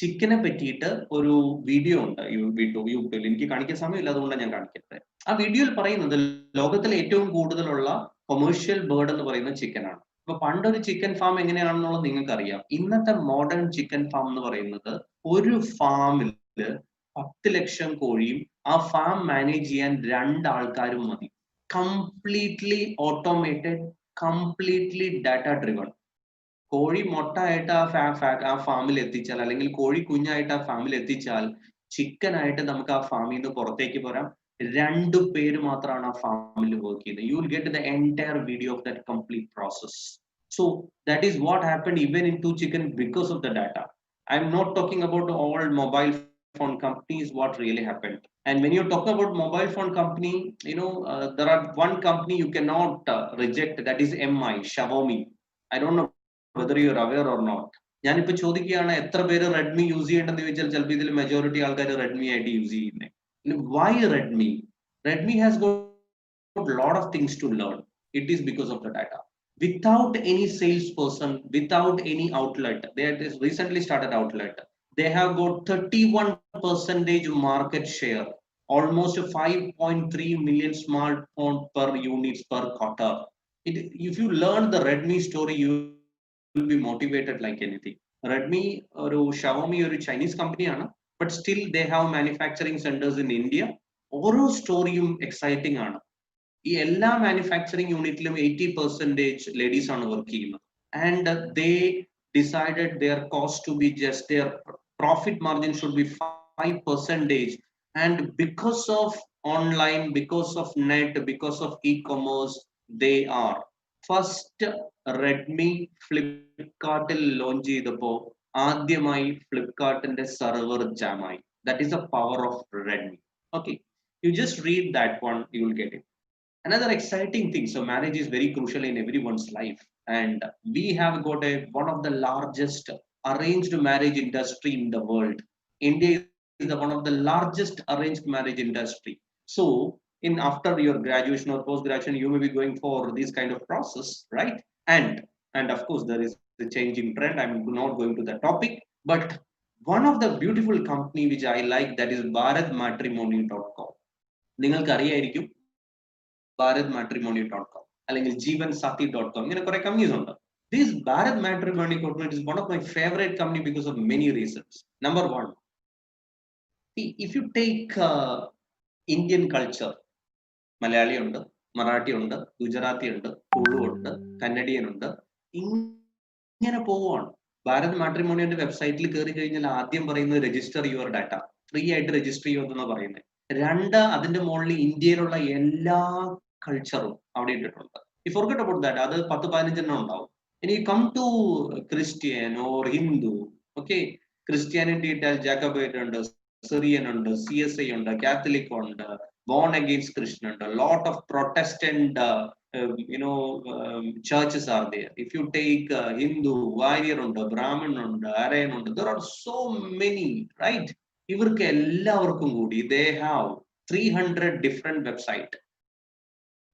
ചിക്കനെ പറ്റിയിട്ട് ഒരു വീഡിയോ ഉണ്ട് യൂട്യൂബിൽ. എനിക്ക് കാണിക്കാൻ സമയമില്ല, അതുകൊണ്ടാണ് ഞാൻ കാണിക്കുന്നത്. ആ വീഡിയോയിൽ പറയുന്നത് ലോകത്തിലെ ഏറ്റവും കൂടുതലുള്ള കൊമേഴ്ഷ്യൽ ബേർഡ് എന്ന് പറയുന്നത് ചിക്കനാണ്. അപ്പൊ പണ്ടൊരു ചിക്കൻ ഫാം എങ്ങനെയാണെന്നുള്ളത് നിങ്ങൾക്ക് അറിയാം. ഇന്നത്തെ മോഡേൺ ചിക്കൻ ഫാം എന്ന് പറയുന്നത് ഒരു ഫാമിൽ 10 ലക്ഷം കോഴിയും ആ ഫാം മാനേജ് ചെയ്യാൻ 2 ആൾക്കാരും മതി. Completely automated, completely data driven. കോഴി മൊട്ടായിട്ട് ആ ഫാമിൽ എത്തിച്ചാൽ, അല്ലെങ്കിൽ കോഴി കുഞ്ഞായിട്ട് ആ ഫാമിൽ എത്തിച്ചാൽ, ചിക്കനായിട്ട് നമുക്ക് ആ ഫാമിൽ നിന്ന് പുറത്തേക്ക് പോരാം. 2 പേര് മാത്രമാണ് ആ ഫാമിൽ വർക്ക് ചെയ്യുന്നത്. You will get the entire video of that complete process. So that is what happened even into chicken because of the data. I'm not talking about all mobile phone companies, what really happened. And when you talk about mobile phone company, there are one company you cannot reject, that is MI, Xiaomi. I don't know whether you are aware or not. ഞാനിപ്പോ ചോദിക്കുകയാണ്, എത്ര പേര് Redmi use ചെയ്യേണ്ടെന്ന് ചോദിച്ചാൽ ചിലപ്പോൾ ഇതിൽ majority ആൾക്കാർ Redmi ആയിട്ട് use ചെയ്യുന്നത്. Why Redmi? Redmi has got a lot of things to learn. It is because of the data. Without any salesperson, without any outlet, they have just recently started outlet. They have got 31% market share, almost 5.3 million smartphone per units per quarter. If you learn the Redmi story, you will be motivated like anything. Redmi or Xiaomi or Chinese company, but still they have manufacturing centers in India. ഓരോ സ്റ്റോറിയും exciting ആണ്. ഈ എല്ലാ manufacturing യൂണിറ്റിലും 80% ladies ആണ് work ചെയ്യുന്നത്. And they decided their cost to be just, their profit margin should be 5%. And because of online, because of net, because of e-commerce, they are first. Redmi ഫ്ലിപ്കാർട്ടിൽ launch ചെയ്തപ്പോ ആദ്യമായി ഫ്ലിപ്കാർട്ടിന്റെ server ജാമായി. That is the power of Redmi. Okay, you just read that one, you will get it. Another exciting thing, so marriage is very crucial in everyone's life, and we have got one of the largest arranged marriage industry in the world. India is one of the largest arranged marriage industry. So in after your graduation or post graduation, you may be going for this kind of process, right? And of course there is the changing trend. I'm not going to the topic, but one of the beautiful company which I like, that is bharatmatrimony.com. നിങ്ങൾക്ക് അറിയായിരിക്കും bharatmatrimony.com അല്ലെങ്കിൽ jeevansathi.com, ഇങ്ങനെ കുറെ companies ഉണ്ട്. This Bharat Matrimony is one of my favorite company because of many reasons. Number one, if you take Indian culture, Malayali ഉണ്ട്, മറാഠി ഉണ്ട്, ഗുജറാത്തി ഉണ്ട്, തുളു ഉണ്ട്, കന്നഡിയൻ ഉണ്ട്, ഇങ്ങനെ പോവുകയാണ്. ഭാരത് മാട്രിമോണിയുടെ വെബ്സൈറ്റിൽ കയറി കഴിഞ്ഞാൽ ആദ്യം പറയുന്നത് രജിസ്റ്റർ യുവർ ഡാറ്റ, ഫ്രീ ആയിട്ട് രജിസ്റ്റർ ചെയ്യുമെന്നാണ് പറയുന്നത്. 2, അതിന്റെ മുകളിൽ ഇന്ത്യയിലുള്ള എല്ലാ കൾച്ചറും അവിടെ ഇട്ടിട്ടുണ്ട്. ഈ ഫോർഗെറ്റ് അബൌട്ട് ദാറ്റ്, അത് 10-15 ഉണ്ടാവും. ഇനി come to Christian or Hindu, okay, Christianity ഇട്ടാൽ ജാക്കബൈറ്റ് ഉണ്ട്, സിറിയൻ ഉണ്ട്, CSI ഉണ്ട്, കാത്തലിക് ഉണ്ട്, ബോൺ അഗെയിൻസ്റ്റ് ക്രിസ്ത്യൻ ഉണ്ട്, lot of Protestant churches are there. If you take Hindu, Warrior ഉണ്ട്, Brahmin ഉണ്ട്, Aryan ഉണ്ട്, there are so many, right? ഇവർക്ക് എല്ലാവർക്കും കൂടി they have 300 different website.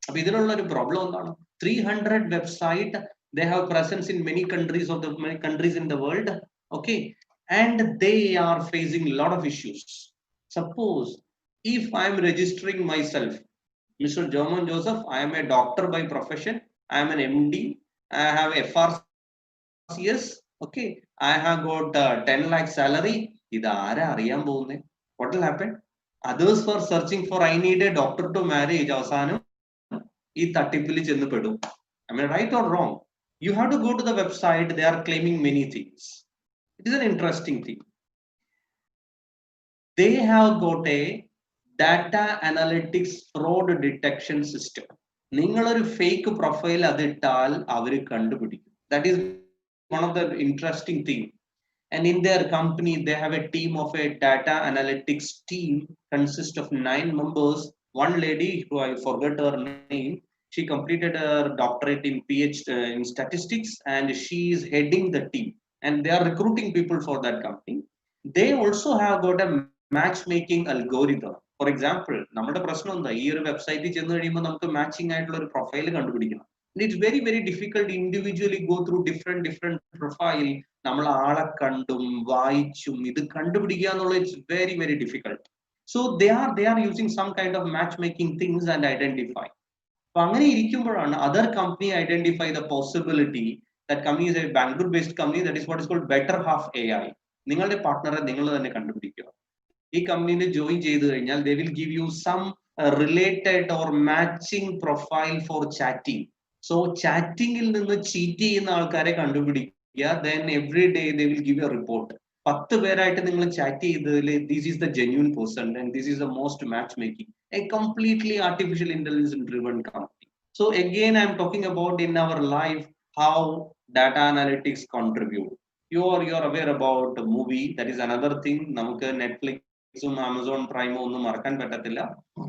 അപ്പൊ ഇതിലുള്ള ഒരു പ്രോബ്ലം എന്താണ്? 300 website, they have presence in many countries in the world, okay, and they are facing a lot of issues. Suppose if I am registering myself, Mr. Jomon Joseph, I am a doctor by profession, I am an MD, I have FRCS, okay, I have got 10 lakh salary. ഇത് ആരാ അറിയാൻ പോകുന്നത്? What will happen? Others were searching for I need a doctor to marriage, അവസാനം ഈ തട്ടിപ്പിൽ ചെന്ന് പെടും. Am I right or wrong? You have to go to the website, they are claiming many things. It is an interesting thing. They have got a data analytics fraud detection system. നിങ്ങളൊരു fake profile അതിട്ടാൽ അവർ കണ്ടുപിടിക്കും. That is one of the interesting thing. And in their company, they have a team of a data analytics team, consists of 9 members. One lady who I forgot her name, she completed her doctorate in PhD in statistics, and she is heading the team. And they are recruiting people for that company. They also have got a matchmaking algorithm. For example, നമ്മുടെ പ്രശ്നം എന്താ ഈ ഒരു വെബ്സൈറ്റിൽ ചെന്ന് കഴിയുമ്പോൾ നമുക്ക് matching ആയിട്ടുള്ള ഒരു പ്രൊഫൈൽ കണ്ടുപിടിക്കണം. It's very, very difficult to individually go through different profile. നമ്മൾ ആളെ കണ്ടും വായിച്ചും ഇത് കണ്ടുപിടിക്കുക എന്നുള്ള it's very, very difficult. So they are using some kind of matchmaking things and identify. അപ്പൊ അങ്ങനെ ഇരിക്കുമ്പോഴാണ് other company identify the possibility that company is a Bangalore based company, that is what is called better half AI. നിങ്ങളുടെ പാർട്ട്ണറെ നിങ്ങൾ തന്നെ കണ്ടുപിടിക്കുക. ഈ കമ്പനിയിൽ join ചെയ്തു കഴിഞ്ഞാൽ they will give you some related or matching profile for chatting. So chattingൽ നിന്ന് cheat ചെയ്യുന്ന ആൾക്കാരെ കണ്ടുപിടിക്കുക, then every day they will give you a report. 10 പേരായിട്ട് നിങ്ങൾ ചാറ്റ് ചെയ്തതിൽ this is the genuine person and this is the most matchmaking. A completely artificial intelligence driven company. So again I am talking about in our life how data analytics contribute. You are aware about the movie, that is another thing. നമുക്ക് നെറ്റ്ഫ്ലിക്സും Amazon പ്രൈമും ഒന്നും മറക്കാൻ പറ്റത്തില്ല.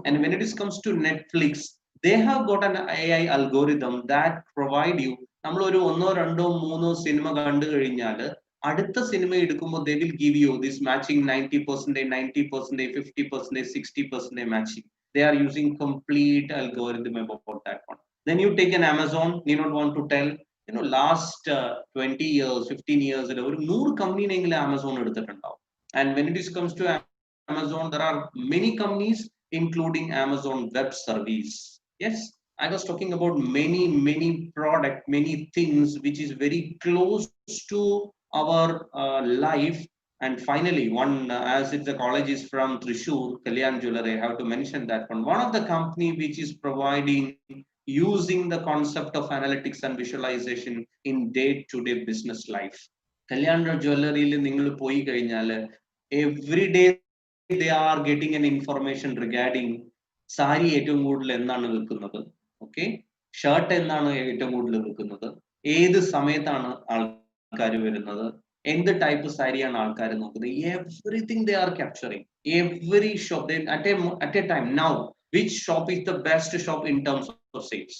And when it comes to Netflix, they have got an AI algorithm that provide you, നമ്മൾ ഒരു ഒന്നോ രണ്ടോ മൂന്നോ cinema കണ്ടു കഴിഞ്ഞാൽ അടുത്ത സിനിമ എടുക്കുമ്പോൾ they will give you this matching 90%, 90%, 50%, 60% matching. They are using complete algorithm about that one. Then you take an Amazon, you not want to tell, last 20 years, 15 years ഒരു 100 കമ്പനിയെങ്കിലും Amazon എടുത്തിട്ടുണ്ടാവും. And when it comes to Amazon, there are many companies including Amazon Web Service. Yes, I was talking about many product, many things which is very close to our life. And finally, one as if the college is from Thrissur, Kalyan Jewelry, I have to mention that one. One of the company which is providing using the concept of analytics and visualization in day-to-day business life. Kalyan Jewelry il ningal poi kayinjal every day they are getting an information regarding sari ഏറ്റവും കൂടുതൽ എന്നാണ് വിൽക്കുന്നത്, okay, shirt എന്നാണ് ഏറ്റവും കൂടുതൽ വിൽക്കുന്നത്, ഏത് സമയത്താണ് ആൾക്കാർ വരുന്നത്, എന്ത് ടൈപ്പ് സാരിയാണ് ആൾക്കാർ നോക്കുന്നത്, everything they are capturing. Every shop they at a time now, which shop is the best shop in terms of sales,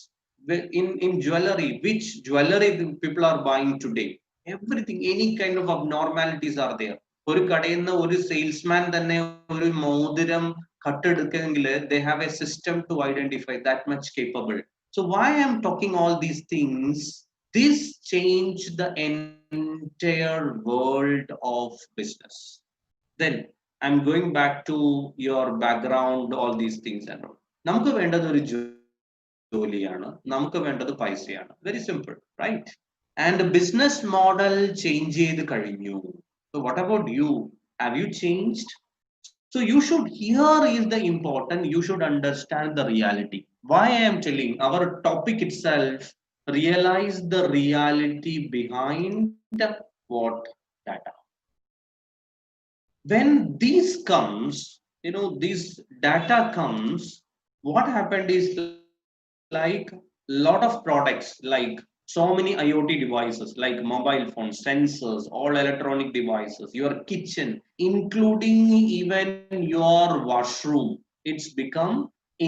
in jewelry, which jewelry people are buying today, everything, any kind of abnormalities are there. ഒരു കടയിൽ നിന്ന് ഒരു salesman തന്നെ ഒരു മോതിരം കട്ടെടുക്കെങ്കിൽ they have a system to identify, that much capable. So why I am talking all these things, this changed the entire world of business. Then I'm going back to your background, all these things and all. നമുക്ക് വേണ്ടത് ഒരു ജോലിയാണ്, നമുക്ക് വേണ്ടത് പൈസയാണ്, very simple, right? And the business model change ചെയ്ത് കഴിഞ്ഞു. So what about you? Have you changed? So you should, here is the important, you should understand the reality. Why I am telling our topic itself, realize the reality behind what data. When this comes, this data comes, what happened is like lot of products, like so many IoT devices, like mobile phones, sensors, all electronic devices, your kitchen, including even your washroom, it's become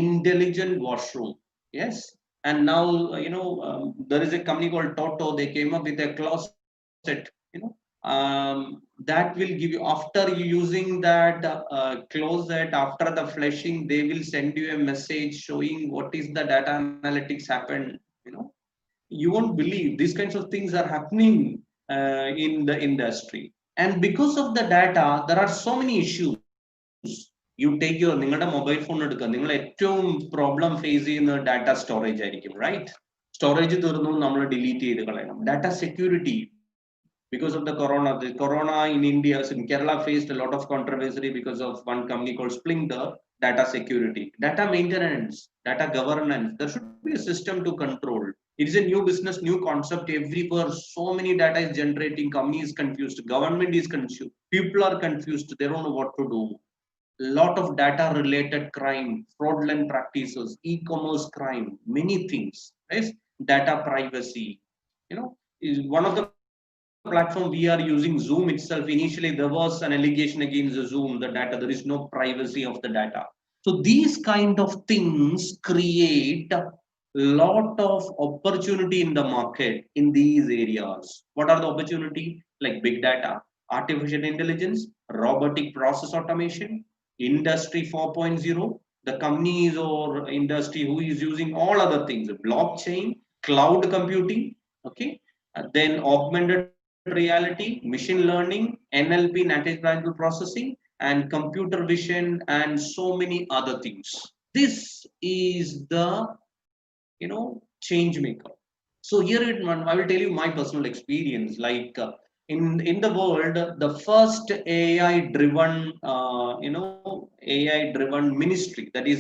intelligent washroom. Yes. And now there is a company called Toto, they came up with a closet, that will give you, after using that closet, after the flushing, they will send you a message showing what is the data analytics happened. You won't believe these kinds of things are happening in the industry. And because of the data, there are so many issues. You take your നിങ്ങളുടെ mobile phone എടുക്കുക, നിങ്ങൾ ഏറ്റവും problem face ചെയ്യുന്ന data storage ആയിരിക്കും, right? Storage തീർന്നു, നമ്മൾ delete ചെയ്ത് കളയണം. Data security, because of the corona in India, so in Kerala faced a lot of controversy because of one company called Splinter. Data security, data maintenance, data governance, there should be a system to control. It is a new business, new concept everywhere. So many data is generating, company is confused, government is confused, people are confused, they don't know what to do. Lot of data related crime, fraudulent practices, e-commerce crime, many things, right? Data privacy, is one of the platform we are using. Zoom itself, initially there was an allegation against the Zoom, the data, there is no privacy of the data. So these kind of things create a lot of opportunity in the market in these areas. What are the opportunity? Like big data, artificial intelligence, robotic process automation, industry 4.0, the companies or industry who is using all other things, blockchain, cloud computing, okay, then augmented reality, machine learning, NLP, natural language processing, and computer vision, and so many other things. This is the change maker. So here I will tell you my personal experience. Like in the world, the first AI driven AI driven ministry, that is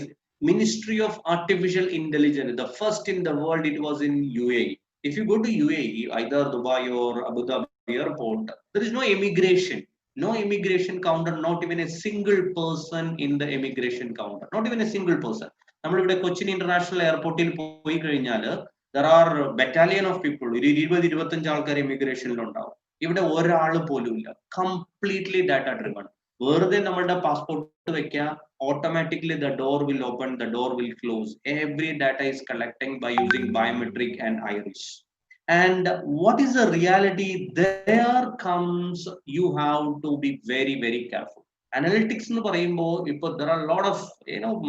Ministry of Artificial Intelligence, the first in the world, it was in UAE. If you go to UAE, either Dubai or Abu Dhabi airport, there is no immigration. No immigration counter, not even a single person in the immigration counter, not even a single person. നമ്മളിവിടെ Cochin international എയർപോർട്ടിൽ പോയി കഴിഞ്ഞാൽ there are battalion of people, 20-25 ആൾക്കാർ ഇമിഗ്രേഷനിലുണ്ടാവും. ഇവിടെ ഒരാൾ പോലും ഇല്ല. Completely data driven. വെറുതെ നമ്മളുടെ പാസ്പോർട്ട് വെക്കുക, automatically the door will open, the door will close. Every data is collecting by using biometric and iris. And what is the reality? There comes, you have to be very, very careful. Analytics nu parayumbo, there are a lot of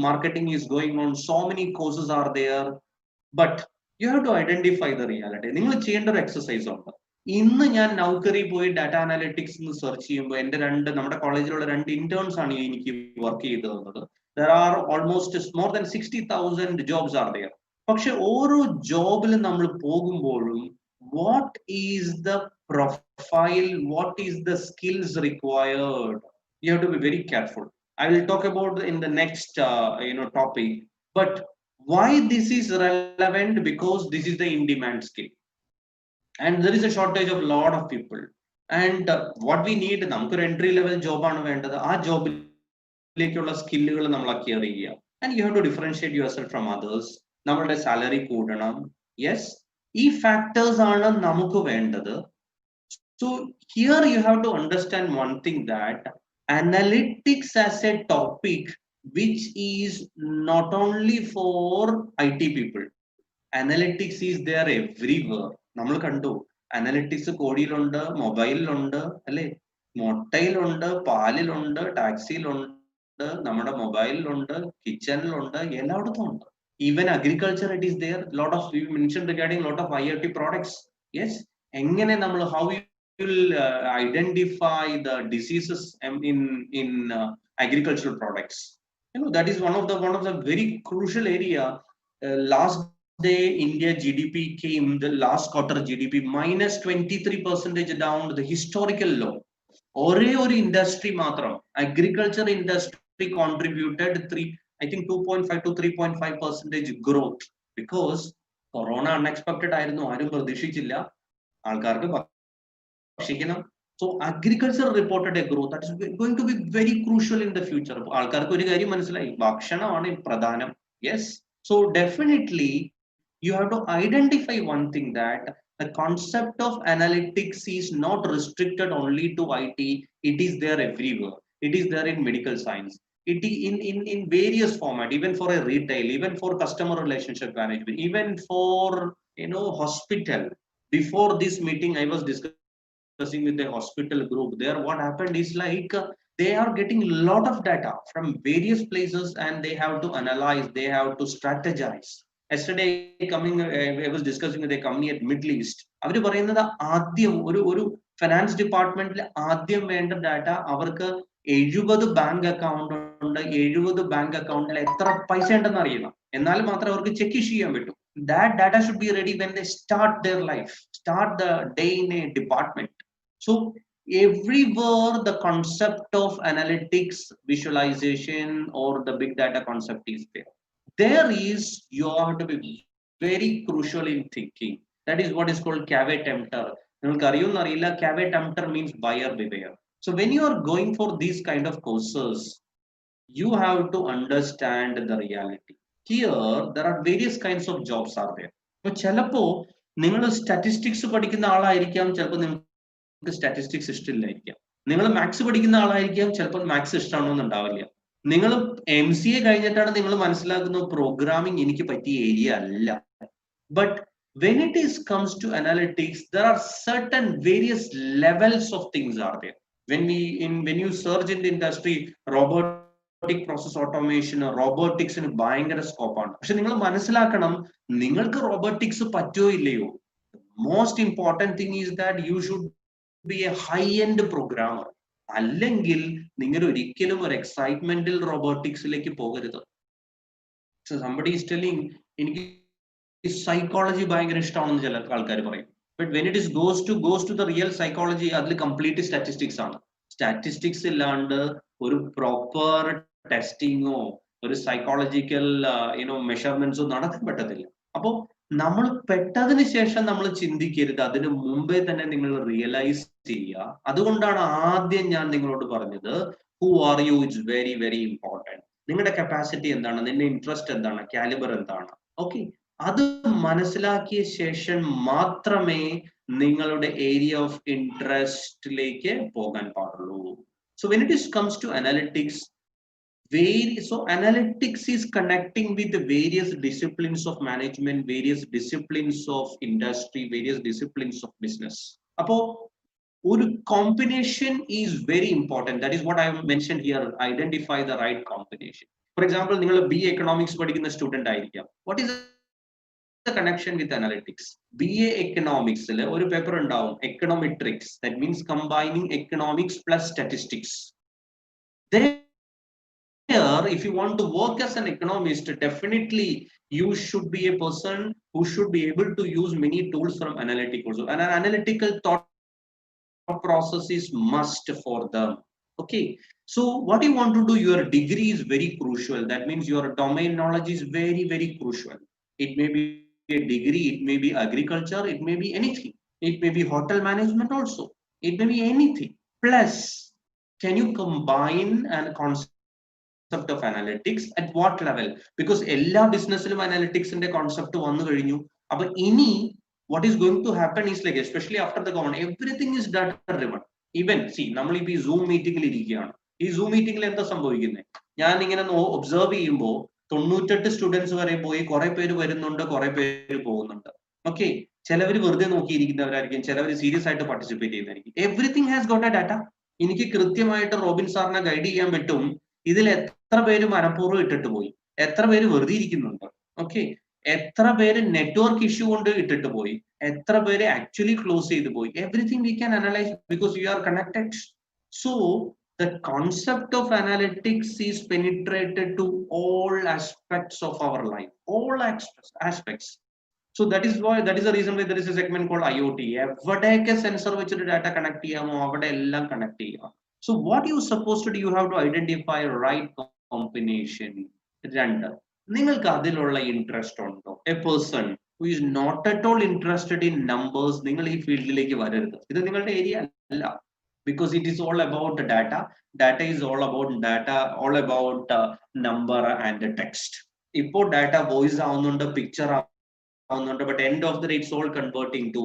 marketing is going on, so many courses are there, but you have to identify the reality. നിങ്ങൾ ചെയ്യേണ്ട ഒരു exercise ഉണ്ട്. ഇന്ന് ഞാൻ നൗക്കറി പോയി data analytics എന്ന് search ചെയ്യുമ്പോൾ എൻ്റെ നമ്മുടെ കോളേജിലുള്ള 2 ഇന്റേൺസ് ആണ് എനിക്ക് വർക്ക് ചെയ്ത് തന്നത്. There are almost more than 60,000 jobs are there. പക്ഷെ ഓരോ ജോബിലും നമ്മൾ പോകുമ്പോഴും what is the profile, what is the skills required? You have to be very careful. I will talk about in the next topic, but why this is relevant? Because this is the in demand skill, and there is a shortage of a lot of people. And what we need, നമുക്കൊരു entry level job ആണ് വേണ്ടത്. ആ ജോബിലേക്കുള്ള സ്കില്ലുകൾ നമ്മൾ acquire ചെയ്യുക. And you have to differentiate yourself from others. നമ്മളുടെ salary കൂടണം. Yes, ഈ factors ആണ് നമുക്ക് വേണ്ടത്. So here you have to understand one thing, that analytics as a topic which is not only for IT people. Analytics is there everywhere. നമ്മൾ കണ്ടു analytics കോഡിയിലുണ്ട്, മൊബൈലിലുണ്ട്, അല്ലെ, മുട്ടയിലുണ്ട്, പാലിലുണ്ട്, ടാക്സിയിലുണ്ട്, നമ്മുടെ മൊബൈലിലുണ്ട്, കിച്ചണിലുണ്ട്, എല്ലായിടത്തും ഉണ്ട്. Even agriculture, it is there. Lot of, we mentioned regarding lot of IoT products. Yes, എങ്ങനെ നമ്മൾ how we will identify the diseases in agricultural products. That is one of the very crucial area. Last day India GDP came, the last quarter GDP minus 23% down to the historical low. ഒരേ ഒരു industry മാത്രം, agriculture industry contributed 2.5 to 3.5% growth, because corona unexpected ആയിരുന്നു, ആരും പ്രതീക്ഷിച്ചില്ല, ആൾക്കാർക്ക് ഭക്ഷിക്കണം. So agriculture reported a growth that is going to be very crucial in the future. ആൾക്കാർക്ക് ഒരു കാര്യം മനസ്സിലായി, ഭക്ഷണമാണ് പ്രധാനം. Yes, so definitely you have to identify one thing, that the concept of analytics is not restricted only to IT. It is there everywhere. It is there in medical science. It in various format, even for a retail, even for customer relationship management, even for hospital. Before this meeting I was discussing with the hospital group there. What happened is, like, they are getting a lot of data from various places, and they have to analyze, they have to strategize. Yesterday I was discussing with a company at Middle East. അവർ പറയുന്നത് ആദ്യം ഒരു finance ഡിപ്പാർട്ട്മെന്റിൽ ആദ്യം വേണ്ട data, അവർക്ക് 70 bank account ഉണ്ട്, 70 bank അക്കൗണ്ടിൽ എത്ര പൈസ ഉണ്ടെന്ന് അറിയണം, എന്നാൽ മാത്രമേ അവർക്ക് ചെക്ക് ചെയ്യാൻ പറ്റൂ. That data should be ready when they start their life, start the day in a department. So everywhere the concept of analytics, visualization, or the big data concept is there. There is, you have to be very crucial in thinking. That is what is called caveat emptor. Caveat emptor means buyer beware. So when you are going for these kind of courses, you have to understand the reality. Here there are various kinds of jobs are there. But ചിലപ്പോ നിങ്ങൾ statistics പഠിക്കുന്ന ആളായിരിക്കാം, ചിലപ്പോൾ നിങ്ങൾക്ക് statistics ഇഷ്ടമില്ലായിരിക്കാം. നിങ്ങൾ maths പഠിക്കുന്ന ആളായിരിക്കാം, ചിലപ്പോൾ maths ഇഷ്ടമാണെന്നുണ്ടാവില്ല. നിങ്ങൾ MCA കഴിഞ്ഞിട്ടാണ് നിങ്ങൾ മനസ്സിലാക്കുന്നത് പ്രോഗ്രാമിംഗ് എനിക്ക് പറ്റിയ ഏരിയ അല്ല. But when it comes to analytics, there are certain various levels of things are there. When you search in the industry, robotic process automation, robotics in ഭയങ്കര സ്കോപ്പ് ആണ്. പക്ഷെ നിങ്ങൾ മനസ്സിലാക്കണം, നിങ്ങൾക്ക് റോബോട്ടിക്സ് പറ്റോ ഇല്ലയോ. Most important thing is that you should be a high-end programmer. അല്ലെങ്കിൽ നിങ്ങൾ ഒരിക്കലും ഒരു എക്സൈറ്റ്മെന്റൽ റോബോട്ടിക്സിലേക്ക് പോകരുത്. So somebody is telling എനിക്ക് സൈക്കോളജി ഭയങ്കര ഇഷ്ടമാണെന്ന് ചില ആൾക്കാർ പറയും. But when it goes to the real psychology, അതിൽ കംപ്ലീറ്റ് സ്റ്റാറ്റിസ്റ്റിക്സ് ആണ്. സ്റ്റാറ്റിസ്റ്റിക്സ് ഇല്ലാണ്ട് ഒരു പ്രോപ്പർ ടെസ്റ്റിങ്ങോ ഒരു സൈക്കോളജിക്കൽ മെഷർമെന്റ്സോ നടത്താൻ പറ്റത്തില്ല. അപ്പോൾ നമ്മൾ പെട്ടതിന് ശേഷം നമ്മൾ ചിന്തിക്കരുത്, അതിന് മുമ്പേ തന്നെ നിങ്ങൾ റിയലൈസ് ചെയ്യുക. അതുകൊണ്ടാണ് ആദ്യം ഞാൻ നിങ്ങളോട് പറഞ്ഞത് who are you it's very very important. നിങ്ങളുടെ കപ്പാസിറ്റി എന്താണ്, നിങ്ങളുടെ ഇൻട്രസ്റ്റ് എന്താണ്, കാലിബർ എന്താണ്, ഓക്കെ. അത് മനസ്സിലാക്കിയ ശേഷം മാത്രമേ നിങ്ങളുടെ ഏരിയ ഓഫ് ഇൻട്രസ്റ്റിലേക്ക് പോകാൻ പാടുള്ളൂ. So when it comes to analytics, so analytics is connecting with the various disciplines of management, various disciplines of industry, various disciplines of business. Apo ഒരു combination is very important. That is what I mentioned here. Identify the right combination. For example, നിങ്ങൾ BA economics പഠിക്കുന്ന student ആയിരിക്കാം. What is the connection with analytics? BA economics ഒരു paper ഉണ്ടാവും, econometrics. That means combining economics plus statistics. There, if you want to work as an economist, definitely you should be a person who should be able to use many tools from analytic also. And an analytical thought process is must for them. Okay, so what you want to do, your degree is very crucial. That means your domain knowledge is very very crucial. It may be a degree, it may be agriculture, it may be anything, it may be hotel management also, it may be anything. Plus, can you combine and concept of analytics at what level? Because എല്ലാ ബിസിനസ്സിലും അനാലിറ്റിക്സിന്റെ concept വന്നു കഴിഞ്ഞു. അപ്പൊ ഇനി what is going to happen is like, especially after the government, everything is data driven. Even see, നമ്മളിപ്പോ ഈ zoom മീറ്റിംഗിൽ ഇരിക്കുകയാണ്. ഈ സൂം മീറ്റിംഗിൽ എന്താ സംഭവിക്കുന്നത്, ഞാൻ ഇങ്ങനെ ഒബ്സർവ് ചെയ്യുമ്പോൾ 98 സ്റ്റുഡൻസ് വരെ പോയി, കുറെ പേര് വരുന്നുണ്ട്, കുറെ പേര് പോകുന്നുണ്ട്. ഓക്കെ, ചിലവർ വെറുതെ നോക്കിയിരിക്കുന്നവരായിരിക്കും, ചിലവർ സീരിയസ് ആയിട്ട് പാർട്ടിസിപ്പേറ്റ് ചെയ്യുന്നതായിരിക്കും. Everything has got A data. എനിക്ക് കൃത്യമായിട്ട് റോബിൻ സാറിനെ ഗൈഡ് ചെയ്യാൻ പറ്റും ഇതിൽ എത്ര പേര് മനഃപൂർവ്വം ഇട്ടിട്ട് പോയി, എത്ര പേര് വെറുതെ ഇരിക്കുന്നുണ്ട്, ഓക്കെ, എത്ര പേര് നെറ്റ്വർക്ക് ഇഷ്യൂ കൊണ്ട് ഇട്ടിട്ട് പോയി, എത്ര പേര് ആക്ച്വലി ക്ലോസ് ചെയ്തു പോയി. Everything we can analyse because you are connected. So the concept of analytics is penetrated to all aspects of our life, all aspects. So that is the reason why there is a segment called IoT. എവിടെയൊക്കെ sensor വെച്ചിട്ട് data connect ചെയ്യാമോ അവിടെ എല്ലാം connect ചെയ്യാം. So what you supposed to do, you have to identify right combination. രണ്ട്, നിങ്ങൾക്ക് അതിലുള്ള interest ഉണ്ടോ? A person who is not at all interested in numbers, നിങ്ങൾ ഈ ഫീൽഡിലേക്ക് വരരുത്. ഇത് നിങ്ങളുടെ ഏരിയ അല്ല. Because it is all about the data. Data is all about data, all about number and text. ഇപ്പോൾ ഡാറ്റ വോയിസ് ആവുന്നുണ്ട്, പിക്ചർ ആവുന്നുണ്ട്, but end of the day it's all converting to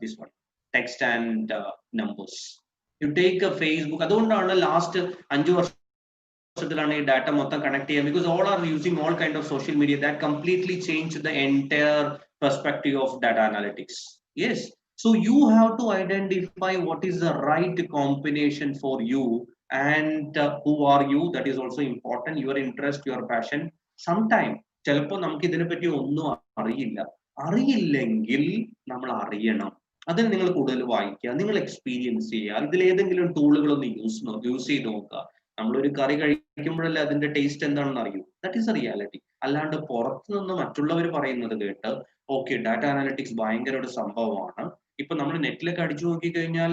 this one, text and numbers. You take a Facebook, അതുകൊണ്ടാണ് last 5 വർഷത്തിലാണ് ഈ data മൊത്തം connect ചെയ്യാൻ, because all are using all kind of social media. That completely changed the entire perspective of data analytics. Yes. So you have to identify what is the right combination for you and who are you. That is also important. Your interest, your passion. Sometime ചിലപ്പോൾ നമുക്ക് ഇതിനെ പറ്റി ഒന്നും അറിയില്ലെങ്കിൽ നമ്മൾ അറിയണം. അതിന് നിങ്ങൾ കൂടുതൽ വായിക്കുക, നിങ്ങൾ എക്സ്പീരിയൻസ് ചെയ്യുക, ഇതിലേതെങ്കിലും ടൂളുകളൊന്ന് യൂസ് ചെയ്ത് നോക്കുക. നമ്മളൊരു കറി കഴിക്കുമ്പോഴല്ലേ അതിന്റെ ടേസ്റ്റ് എന്താണെന്ന് അറിയൂ. That is A reality. അല്ലാണ്ട് പുറത്തു നിന്ന് മറ്റുള്ളവർ പറയുന്നത് കേട്ട് ഓക്കെ ഡാറ്റ അനാലിറ്റിക്സ് ഭയങ്കര ഒരു സംഭവമാണ്, ഇപ്പൊ നമ്മൾ നെറ്റിലൊക്കെ അടിച്ചു നോക്കി കഴിഞ്ഞാൽ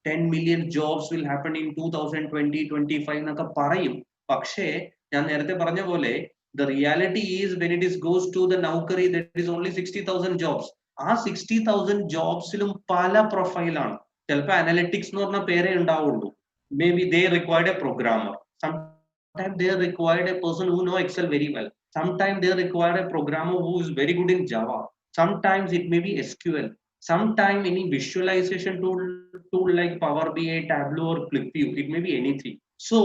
10 million jobs will happen in 2020-25 എന്നൊക്കെ പറയും. പക്ഷേ ഞാൻ നേരത്തെ പറഞ്ഞ പോലെ the reality is when it goes to the Naukri, that is only 60,000 jobs. ആ 60,000 ജോബ്സിലും പല പ്രൊഫൈലാണ്. ചിലപ്പോൾ അനലിറ്റിക്സ് എന്ന് പറഞ്ഞ പേരേ ഉണ്ടാവുള്ളൂ. Maybe they required a programmer. Sometimes they required a person who know Excel very well. Sometimes they required a programmer who is very good in Java. Sometimes it may be SQL. Sometimes any visualization tool like Power BI, Tableau or ClickView. It may be anything. So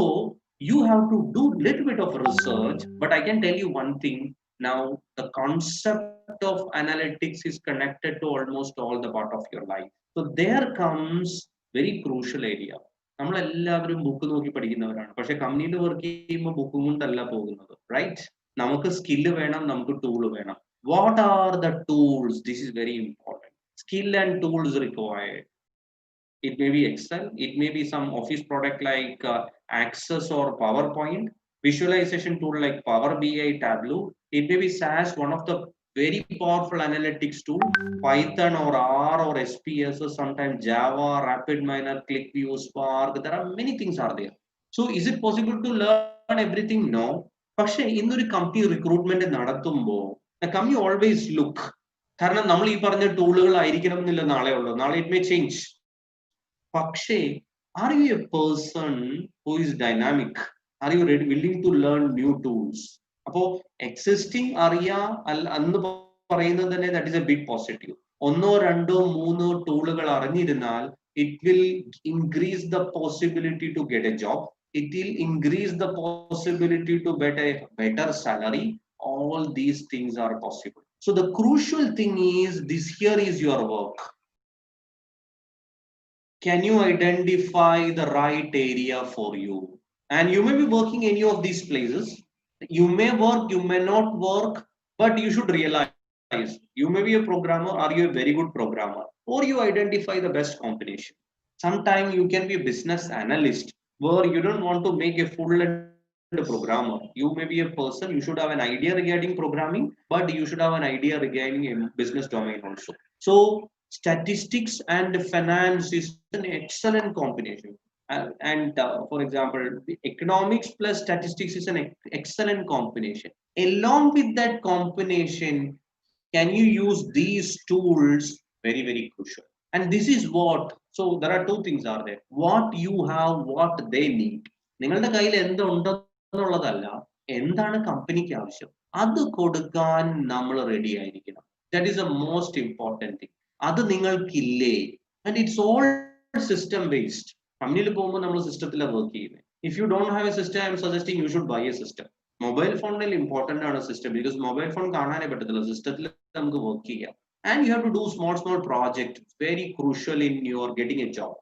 You have to do little bit of research, but I can tell you one thing. Now, the concept of analytics is connected to almost all the part of your life. So there comes very crucial area. നമ്മളെല്ലാവരും book നോക്കി പഠിക്കുന്നവരാണ്, പക്ഷെ കമ്പനിയിൽ work ചെയ്യുമ്പോൾ ബുക്കും കൊണ്ടല്ല പോകുന്നത്, right? നമുക്ക് skill വേണം, നമുക്ക് ടൂൾ വേണം. What are the tools? This is very important. Skill and tools required. It may be Excel, it may be some office product like Access or PowerPoint, visualization tool like Power BI, Tableau. It may be SAS, one of the very powerful analytics tool, Python or R or SPS, or sometimes Java, RapidMiner, ClickView, Spark. There are many things are there. So is it possible to learn everything? No. പക്ഷേ ഇന്നൊരു company recruitment നടത്തുമ്പോൾ the company always look, കാരണം നമ്മൾ ഈ പറഞ്ഞ ടൂളുകൾ ആയിരിക്കണം എന്നില്ല നാളെ ഉള്ളൂ, നാളെ ഇറ്റ് മേ ചേഞ്ച്. പക്ഷേ are you a person who is dynamic? Are you ready, willing to learn new tools? അപ്പോ existing അറിയാ അന്ന് പറയുന്നത് തന്നെ that is a big positive. ഒന്നോ രണ്ടോ മൂന്നോ ടൂളുകൾ അറിഞ്ഞിരുന്നാൽ it will increase the possibility to get a job. It will increase the possibility to get a better salary. All these things are possible. So the crucial thing is this, here is your work. Can you identify the right area for you? And you may be working any of these places. You may work, you may not work, but you should realize you may be a programmer. Are you a very good programmer? Or you identify the best combination. Sometimes you can be a business analyst where you don't want to make a full-end programmer. You may be a person, you should have an idea regarding programming, but you should have an idea regarding a business domain also. So statistics and finance is an excellent combination. For example, the economics plus statistics is an excellent combination. Along with that combination, can you use these tools? Very, very crucial. And this is what, so there are two things are there. What you have, what they need. നിങ്ങളുടെ കയ്യിൽ എന്തുണ്ടെന്നുള്ളതല്ല, എന്താണ് കമ്പനിക്ക് ആവശ്യം, അത് കൊടുക്കാൻ നമ്മൾ ready ആയിരിക്കണം. That is a most important thing. അത് നിങ്ങൾക്കില്ലേ? And it's all system based. കമ്പനിയിൽ പോകുമ്പോൾ നമ്മൾ സിസ്റ്റത്തിലാണ് വർക്ക് ചെയ്യുന്നത്. If you don't have a system, I M suggesting you should buy a system. Mobile ഫോണിൽ ഇമ്പോർട്ടന്റ് ആണ് സിസ്റ്റം, ബിക്കോസ് മൊബൈൽ ഫോൺ കാണാനേ പറ്റത്തില്ല, സിസ്റ്റത്തിൽ നമുക്ക് വർക്ക് ചെയ്യാം. And you have to do small project, very crucial in your getting a job.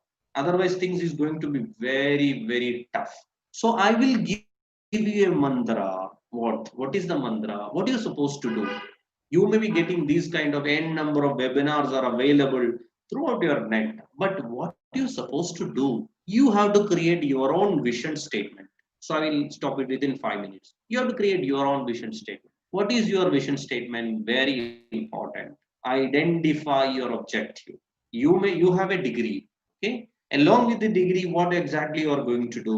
Otherwise things is going to be very, very tough. So I will give you a mantra. What is the mantra? What are you supposed to do? You may be getting these kind of n number of webinars are available throughout your net, but what are you supposed to do? You have to create your own vision statement. So I will stop it within 5 minutes. You have to create your own vision statement. What is your vision statement? Very important. Identify your objective. You have a degree, okay? Along with the degree, what exactly you are going to do?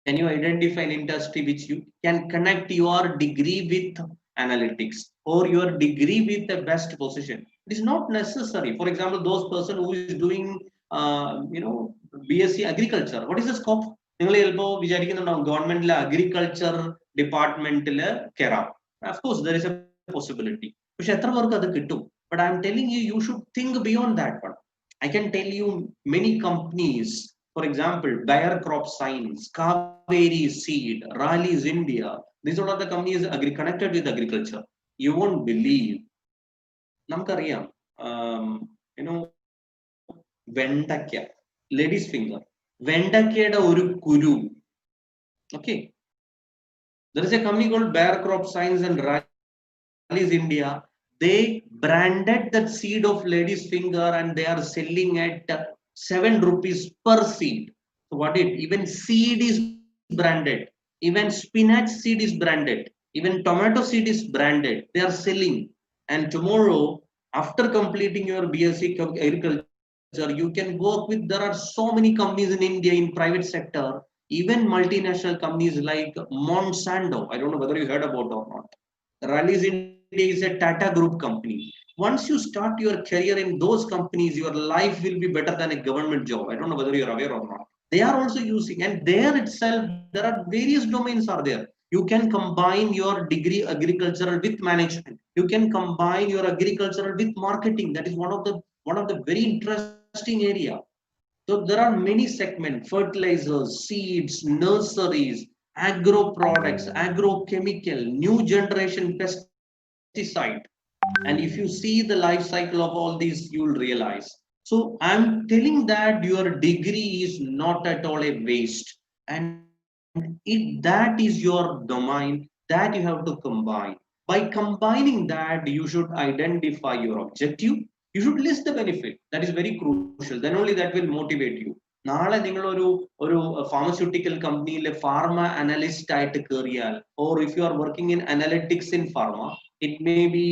Can you identify an industry which you can connect your degree with analytics, or your degree with the best position? It is not necessary. For example, those person who is doing BSc agriculture, what is the scope? നിങ്ങൾ ചിലപ്പോൾ വിചാരിക്കുന്നുണ്ടാവും ഗവൺമെന്റിലെ agriculture ഡിപ്പാർട്ട്മെന്റിൽ കയറാം. Of course there is a possibility. പക്ഷെ എത്ര പേർക്ക് അത് കിട്ടും? But I am telling you, you should think beyond that one. I can tell you many companies, for example, Bayer Crop Science, Kaveri Seed, Rallis India. These are all the companies connected with agriculture. You won't believe. നമുക്കറിയാം, വെണ്ടയ്ക്ക, ladies finger, വെണ്ടയ്ക്കയുടെ ഒരു കുരു. Okay, there is a company called Bayer Crop Science and Rallis India. They branded that seed of lady's finger and they are selling at 7 rupees per seed. So what it, even seed is branded, even spinach seed is branded, even tomato seed is branded. They are selling. And tomorrow, after completing your BSc agriculture, you can work with, there are so many companies in India in private sector, even multinational companies like Monsanto. I don't know whether you heard about or not. Rallis India is a Tata Group company. Once you start your career in those companies, your life will be better than a government job. I don't know whether you are aware or not. They are also using, and there itself, there are various domains are there. You can combine your degree agricultural with management. You can combine your agricultural with marketing. That is one of the very interesting area. So there are many segments: fertilizers, seeds, nurseries, agro products, agrochemical, new generation pesticide. And if you see the life cycle of all these, you'll realize. So I'm telling that your degree is not at all a waste. And that is your domain that you have to combine. By combining that, you should identify your objective. You should list the benefit. That is very crucial. Then only that will motivate you. നാളെ നിങ്ങൾ ഒരു pharmaceutical കമ്പനിയിലെ pharma analyst ആയിട്ട് കയറിയാൽ, or if you are working in analytics in pharma, it may be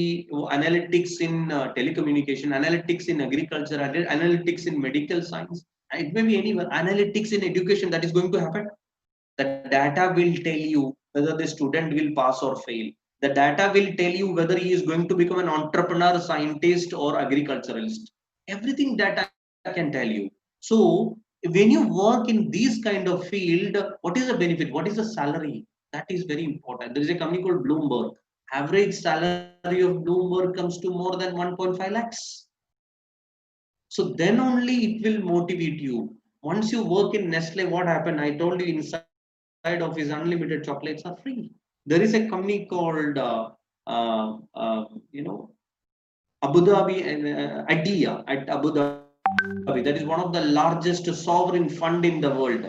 analytics in telecommunication, analytics in agriculture, analytics in medical science, it may be anywhere. Analytics in education, that is going to happen. The data will tell you whether the student will pass or fail. The data will tell you whether he is going to become an entrepreneur, scientist, or agriculturalist. Everything data can tell you. So when you work in these kind of field, what is the benefit? What is the salary? That is very important. There is a company called Bloomberg. Average salary of Bloomberg comes to more than 1.5 lakhs. So then only it will motivate you. Once you work in Nestle, what happened? I told you, inside of his unlimited chocolates are free. There is a company called you know, Abu Dhabi and Adia at Abu Dhabi. That is one of the largest sovereign fund in the world.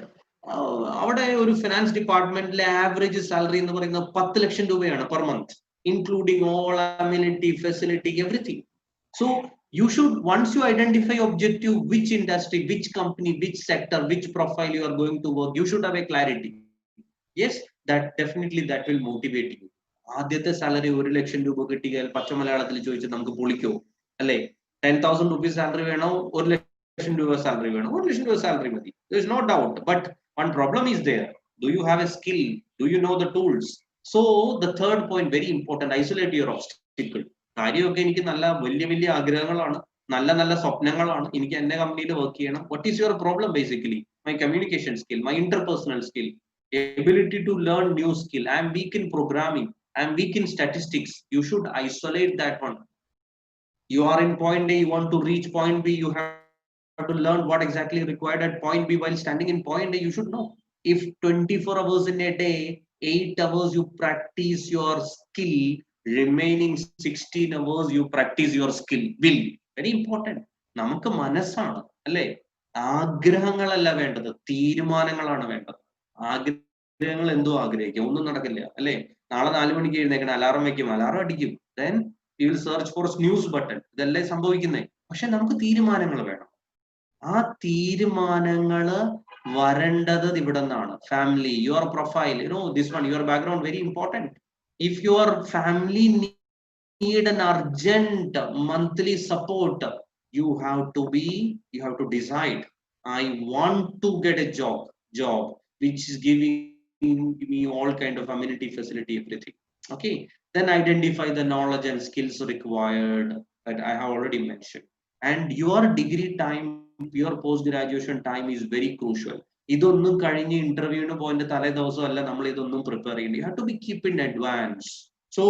അവിടെ ഒരു finance ഡിപ്പാർട്ട്മെന്റിലെ average salary എന്ന് പറയുന്നത് 10 ലക്ഷം രൂപയാണ് per month, including all amenity, facility, everything. So you should, once you identify objective, which industry, which company, which sector, which profile you are going to work, you should have a clarity. Yes, that definitely that will motivate you. ആദ്യത്തെ salary 1 ലക്ഷം രൂപ കിട്ടിയാൽ പച്ച മലയാളത്തിൽ ചോദിച്ചാൽ നമുക്ക് പൊളിക്കോ അല്ലേ? 10,000 rupees salary വേണോ, 1 ലക്ഷം രൂപ സാലറി വേണോ? 1 ലക്ഷം രൂപ സാലറി മതി. There is no doubt. But one problem is there. Do you have a skill? Do you know the tools? So the third point, very important, isolate your obstacle. കാര്യമൊക്കെ എനിക്ക് നല്ല വലിയ വലിയ ആഗ്രഹങ്ങളാണ്, നല്ല നല്ല സ്വപ്നങ്ങളാണ്, എനിക്ക് എന്റെ കമ്പനിയിൽ വർക്ക് ചെയ്യണം. What is your problem? Basically my communication skill, my interpersonal skill, ability to learn new skill. I am weak in programming, I am weak in statistics. You should isolate that one. You are in point A, you want to reach point B, you have to learn what exactly required at point B. While standing in point A, you should know. If 24 hours in a day, 8 hours you practice your skill, remaining 16 hours you practice your skill. Will, very important. നമുക്ക് മനസ്സാണ് അല്ലേ, ആഗ്രഹങ്ങളല്ല വേണ്ടത്, തീരുമാനങ്ങളാണ് വേണ്ടത്. ആഗ്രഹങ്ങൾ എന്തോ ആഗ്രഹിക്കുക, ഒന്നും നടക്കില്ല അല്ലേ? നാളെ 4 മണിക്ക് എഴുന്നേക്കണം, അലാറം വെക്കും, അലാറം അടിക്കും, then you will search for snooze button. ഇതല്ലേ സംഭവിക്കുന്നേ. പക്ഷെ നമുക്ക് തീരുമാനങ്ങൾ വേണം. ആ തീരുമാനങ്ങള് വരേണ്ടത് ഇവിടെ നിന്നാണ്. Family, your profile, this one, your background, very important. If your family need an urgent monthly support, you have to decide, I want to get a job which is giving me all kind of amenity, facility, everything. Okay, then identify the knowledge and skills required that I have already mentioned. And your degree time, your post graduation time is very crucial. ഇതൊന്നും കഴിഞ്ഞ് ഇന്റർവ്യൂവിന് point തലേ ദിവസമല്ല നമ്മൾ ഇതൊന്നും prepare ചെയ്യേണ്ടി. You have to be keep in advance. So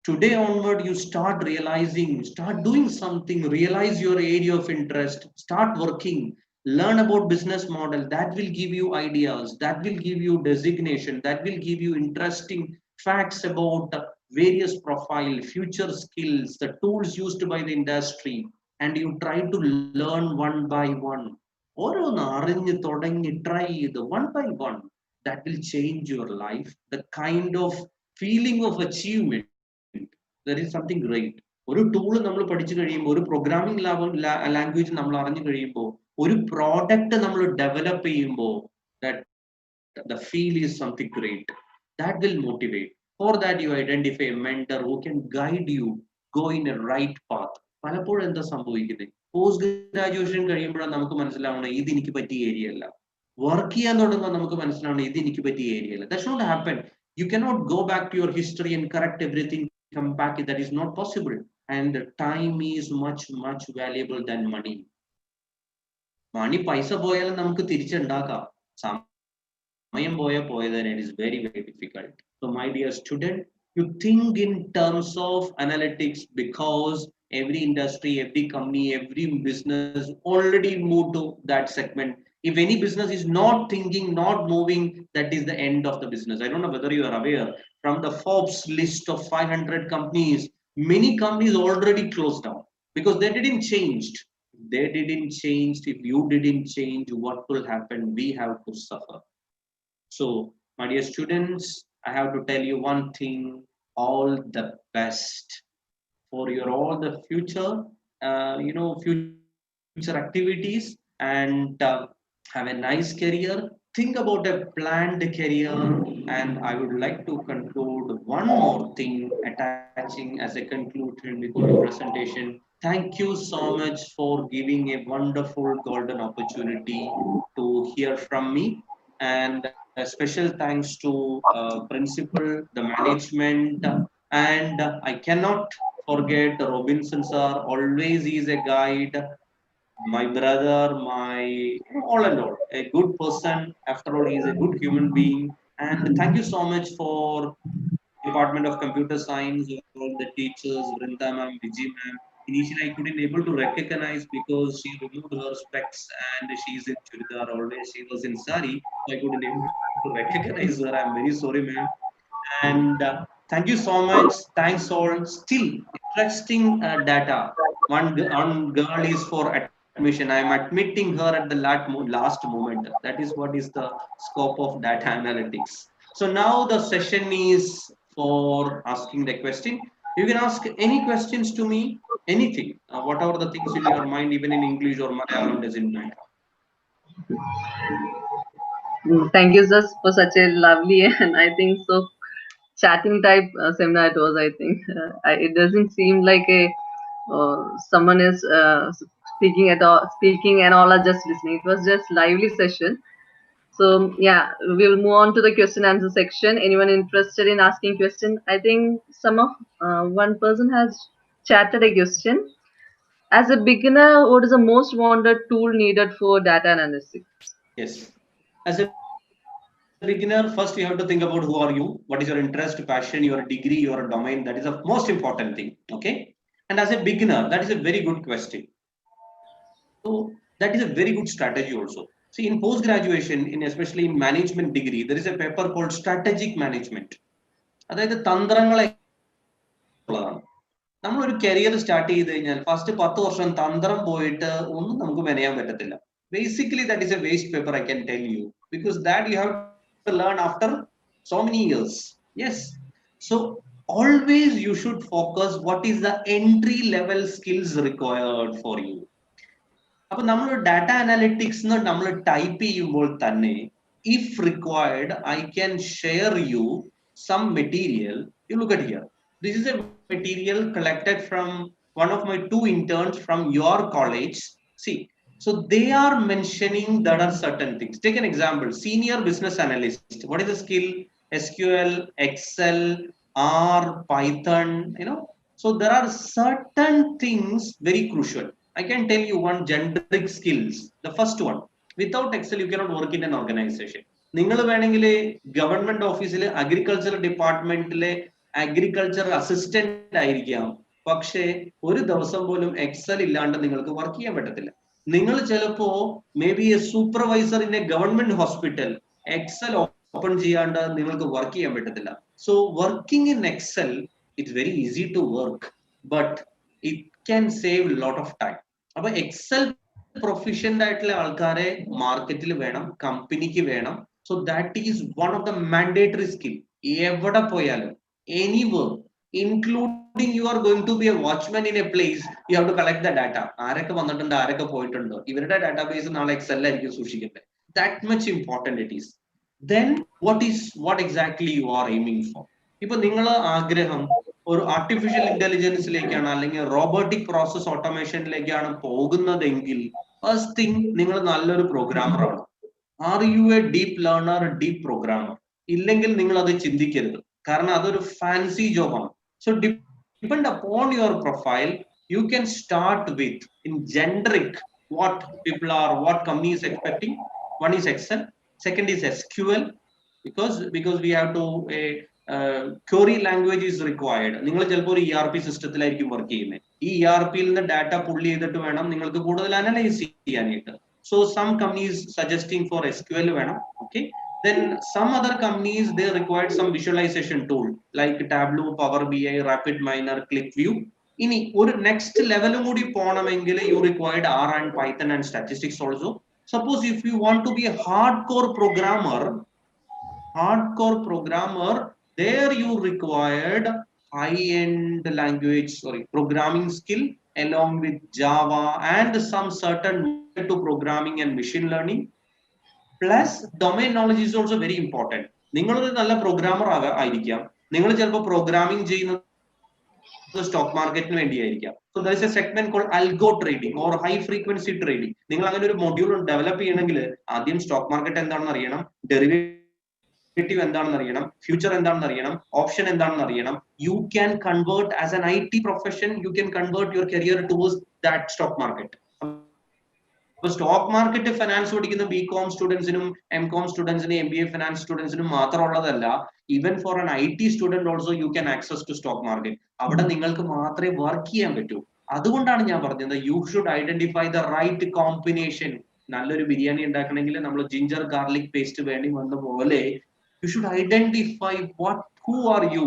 today onward, you start realizing, start doing something, realize your area of interest, start working, learn about business model. That will give you ideas, that will give you designation, that will give you interesting facts about various profile, future skills, the tools used by the industry, and you try to learn one by one. ഓരോന്ന് അറിഞ്ഞ് തുടങ്ങി try ഇത് one by one. That will change your life. The kind of feeling of achievement, there is something great. ഒരു tool നമ്മൾ പഠിച്ചു കഴിയുമ്പോൾ, ഒരു programming language നമ്മൾ അറിഞ്ഞു കഴിയുമ്പോൾ, ഒരു പ്രോഡക്റ്റ് നമ്മൾ ഡെവലപ്പ് ചെയ്യുമ്പോൾ, the feel is something great. That will motivate. For that you identify a mentor who can guide you, go in a right path. പലപ്പോഴും എന്താ സംഭവിക്കുന്നത്, പോസ്റ്റ് ഗ്രാജുവേഷൻ കഴിയുമ്പോഴാണ് നമുക്ക് മനസ്സിലാവണം ഇത് എനിക്ക് പറ്റിയ ഏരിയ അല്ല. വർക്ക് ചെയ്യാൻ തുടങ്ങുമ്പോൾ നമുക്ക് മനസ്സിലാവണം ഇത് എനിക്ക് പറ്റിയ ഏരിയ അല്ല. That should not happen. You cannot go back to your history and correct everything, come back. That is not possible. And time is much valuable than money. Money പൈസ പോയാലും നമുക്ക് തിരിച്ചുണ്ടാക്കാം, സമയം പോയതാണ്. It is very difficult. So my dear student, you think in terms of analytics because every industry, every company, every business already moved to that segment. If any business is not thinking, not moving, that is the end of the business. I don't know whether you are aware, from the Forbes list of 500 companies, many companies already closed down because they didn't change. They didn't change. If you didn't change, what will happen? We have to suffer. So, my dear students, I have to tell you one thing: all the best for your all the future, future activities, and have a nice career. Think about a planned career, and I would like to conclude one more thing attaching as a conclusion before the presentation. Thank you so much for giving a wonderful golden opportunity to hear from me. And a special thanks to principal, the management, and I cannot forget Robinson sir. Always is a guide, my brother, my all and all, a good person. After all, he is a good human being. And thank you so much for Department of Computer Science, all the teachers, Vrinda ma'am, Vijay ma'am. Initially, I couldn't able to recognize because she removed her specs and she is in churidar always. She was in sari, so I couldn't able to recognize her. I'm very sorry, ma'am. And thank you so much. Thanks all. Still interesting data. One girl is for admission. I am admitting her at the last moment. That is what is the scope of data analytics. So now the session is for asking the question. You can ask any questions to me, anything, whatever the things in your mind, even in English or Malayalam, doesn't matter. Thank you, sir, for such a lovely and I think so chatting type seminar it was. I think it doesn't seem like a someone is speaking at all, speaking and all are just listening. It was just lively session. So yeah, we'll move on to the question answer section. Anyone interested in asking question? I think some of one person has chatted a question. As a beginner, what is the most wanted tool needed for data analysis? Yes. As a beginner, first you have to think about who are you, what is your interest, passion, your degree, your domain. That is the most important thing. Okay. And as a beginner, that is a very good question. So that is a very good strategy also. See, in post graduation, in especially in management degree, there is a paper called strategic management. അതായത് തന്ത്രങ്ങൾ എങ്ങനെയുള്ളതാണ്. നമ്മളൊരു career start ചെയ്ത് കഴിഞ്ഞാൽ first 10 വർഷം തന്ത്രം പോയിട്ട് ഒന്നും നമുക്ക് മെനയാൻ പറ്റത്തില്ല. Basically, that is a waste paper, I can tell you, because that you have to learn after so many years. Yes. So always you should focus what is the entry level skills required for you. അപ്പൊ നമ്മൾ data analytics നമ്മൾ type ചെയ്യുമ്പോൾ തന്നെ if required I can share you some material. You look at here, this is a material collected from one of my 2 interns from your college. See, so they are mentioning that are certain things. Take an example: senior business analyst. What is the skill? SQL, Excel, R, Python, so there are certain things very crucial. I can tell you one generic skills. The first one, without Excel you cannot work in an organization. നിങ്ങൾ വേണമെങ്കിൽ government ഓഫീസിൽ agriculture ഡിപ്പാർട്ട്മെന്റിലെ agriculture assistant ആയിരിക്കാം, പക്ഷേ ഒരു ദിവസം പോലും Excel ഇല്ലാണ്ട് നിങ്ങൾക്ക് വർക്ക് ചെയ്യാൻ പറ്റത്തില്ല. നിങ്ങൾ ചിലപ്പോ may be a supervisor in a government hospital, Excel open ചെയ്യാണ്ട് നിങ്ങൾക്ക് വർക്ക് ചെയ്യാൻ പറ്റത്തില്ല. So working in Excel it's very easy to work, but it can save lot of time. അപ്പൊ എക്സൽ പ്രൊഫിഷ്യന്റ് ആയിട്ടുള്ള ആൾക്കാരെ മാർക്കറ്റിൽ വേണം, കമ്പനിക്ക് വേണം. So that is one of the mandatory skill. എവിടെ പോയാലും, anywhere, including you are going to be a watchman in a place, you have to collect the data. ആരൊക്കെ വന്നിട്ടുണ്ട്, ആരൊക്കെ പോയിട്ടുണ്ട്, ഇവരുടെ ഡാറ്റാബേസ് നാളെ എക്സലിലായിരിക്കും സൂക്ഷിക്കേണ്ടത്. That much important it is. then what exactly you are aiming for. ഇപ്പൊ നിങ്ങൾ ആഗ്രഹം ഒരു ആർട്ടിഫിഷ്യൽ ഇന്റലിജൻസിലേക്കാണ് അല്ലെങ്കിൽ റോബോട്ടിക് പ്രോസസ് ഓട്ടോമേഷനിലേക്കാണ് പോകുന്നതെങ്കിൽ ഫസ്റ്റ് തിങ് നിങ്ങൾ നല്ലൊരു പ്രോഗ്രാമർ ആണ്. Are you a deep learner, deep programmer? ഇല്ലെങ്കിൽ നിങ്ങൾ അത് ചിന്തിക്കരുത്, കാരണം അതൊരു ഫാൻസി ജോബാണ്. So depend upon your profile, you can start with in generic what people are, what company is expecting. One is Excel, second is SQL, because we have to query language is required. നിങ്ങൾ ചിലപ്പോൾ ഒരു ERP സിസ്റ്റത്തിലായിരിക്കും work ചെയ്യുന്നത്. ഈ ERP-യിൽ നിന്ന് data പുള്ളി ചെയ്തിട്ട് വേണം നിങ്ങൾക്ക് കൂടുതൽ അനലൈസ് ചെയ്യാനായിട്ട്. So some companies suggesting for SQL വേണം. Okay. Then some other companies, they required some visualization tool like Tableau, Power BI, Rapid Miner, ClickView. ഇനി ഒരു നെക്സ്റ്റ് ലെവലും കൂടി പോകണമെങ്കിൽ you required R and Python and statistics also. Suppose if you want to be a hardcore programmer, there you required high-end language, programming skill along with Java and some certain to programming and machine learning. Plus domain knowledge is also very important. നിങ്ങളൊരു നല്ല programmer ആയിരിക്കാം, നിങ്ങൾ ചിലപ്പോൾ programming ചെയ്യുന്നത് stock മാർക്കറ്റിന് വേണ്ടിയായിരിക്കാം. So there is a segment called algo trading or high frequency trading. നിങ്ങൾ അങ്ങനെ ഒരു module develop ചെയ്യണമെങ്കിൽ ആദ്യം സ്റ്റോക്ക് മാർക്കറ്റ് എന്താണെന്ന് അറിയണം, ഡെറിവേറ്റീവ് എന്താണെന്ന് അറിയണം, ഫ്യൂച്ചർ എന്താണെന്ന് അറിയണം, ഓപ്ഷൻ എന്താണെന്ന് അറിയണം. You can convert as an IT profession, you can convert your career towards that stock market. Stock market finance പഠിക്കുന്ന BCom സ്റ്റുഡൻസിനും MCom സ്റ്റുഡൻസിനും MBA ഫിനാൻസ് സ്റ്റുഡൻസിനും മാത്രമുള്ളതല്ല. Even for an IT student also you can access to stock market. അവിടെ നിങ്ങൾക്ക് മാത്രമേ work ചെയ്യാൻ പറ്റൂ. അതുകൊണ്ടാണ് ഞാൻ പറഞ്ഞത് you should identify the right combination. നല്ലൊരു ബിരിയാണി ഉണ്ടാക്കണമെങ്കിൽ നമ്മൾ ജിഞ്ചർ ഗാർലിക് പേസ്റ്റ് വേണ്ടി വന്ന പോലെ you should identify who are you.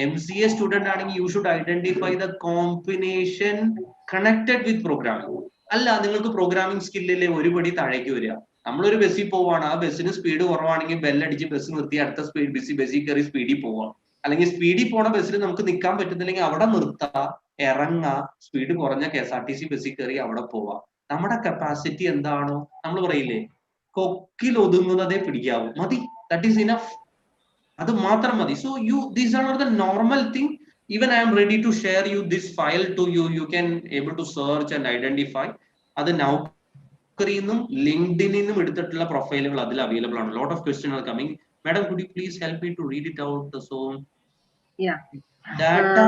MCA student ആണെങ്കിൽ you should identify the combination connected with programming. അല്ല, നിങ്ങൾക്ക് പ്രോഗ്രാമിംഗ് സ്കില്ലിലെ ഒരുപടി താഴേക്ക് വരിക. നമ്മളൊരു ബസ്സിൽ പോവാണ്, ആ ബസ്സിന് സ്പീഡ് കുറവാണെങ്കിൽ ബെല്ലടിച്ച് ബസ് നിർത്തി അടുത്ത ബസ്സിൽ കയറി സ്പീഡിൽ പോവാം. അല്ലെങ്കിൽ സ്പീഡിൽ പോണ ബസ്സിൽ നമുക്ക് നിൽക്കാൻ പറ്റുന്നില്ലെങ്കിൽ അവിടെ നിർത്താം, ഇറങ്ങാം, സ്പീഡ് കുറഞ്ഞ KSRTC ബസ്സിൽ കയറി അവിടെ പോവാം. നമ്മുടെ കപ്പാസിറ്റി എന്താണോ, നമ്മൾ പറയില്ലേ കൊക്കിൽ ഒതുങ്ങുന്നതേ പിടിക്കാവൂ, മതി, ദാറ്റ് ഈസ് ഇനഫ്, അത് മാത്രം മതി. So these are the normal thing. Even I am ready to share you this file to you. You can able to search and identify. അത് നൗക്കറിന്നും ലിങ്ക്ഡിനും എടുത്തിട്ടുള്ള പ്രൊഫൈലുകൾ അതിൽ അവൈലബിൾ ആണ്. Lot of questions are coming. Madam, could you please help me to read it out? So yeah, data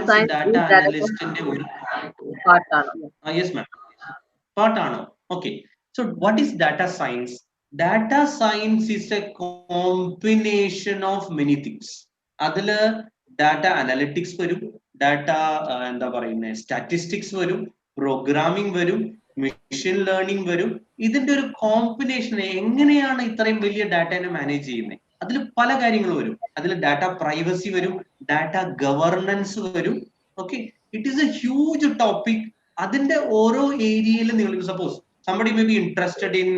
science data analyst ന്റെ ഒരു part ആണ്. Yes ma'am, part ആണ്. Okay, so what is data science? Data science is a combination of many things. അതില് data analytics വരും, data എന്താ പറയുന്നത് statistics വരും, programming വരും, മെഷീൻ ലേണിംഗ് വരും. ഇതിന്റെ ഒരു കോമ്പിനേഷൻ. എങ്ങനെയാണ് ഇത്രയും വലിയ ഡാറ്റനെ മാനേജ് ചെയ്യുന്നത്? അതിൽ പല കാര്യങ്ങൾ വരും. അതിൽ ഡാറ്റ പ്രൈവസി വരും, ഡാറ്റ ഗവർണൻസ് വരും. Okay, it is A huge topic. അതിന്റെ ഓരോ ഏരിയയിലും നിങ്ങൾ suppose somebody may be interested in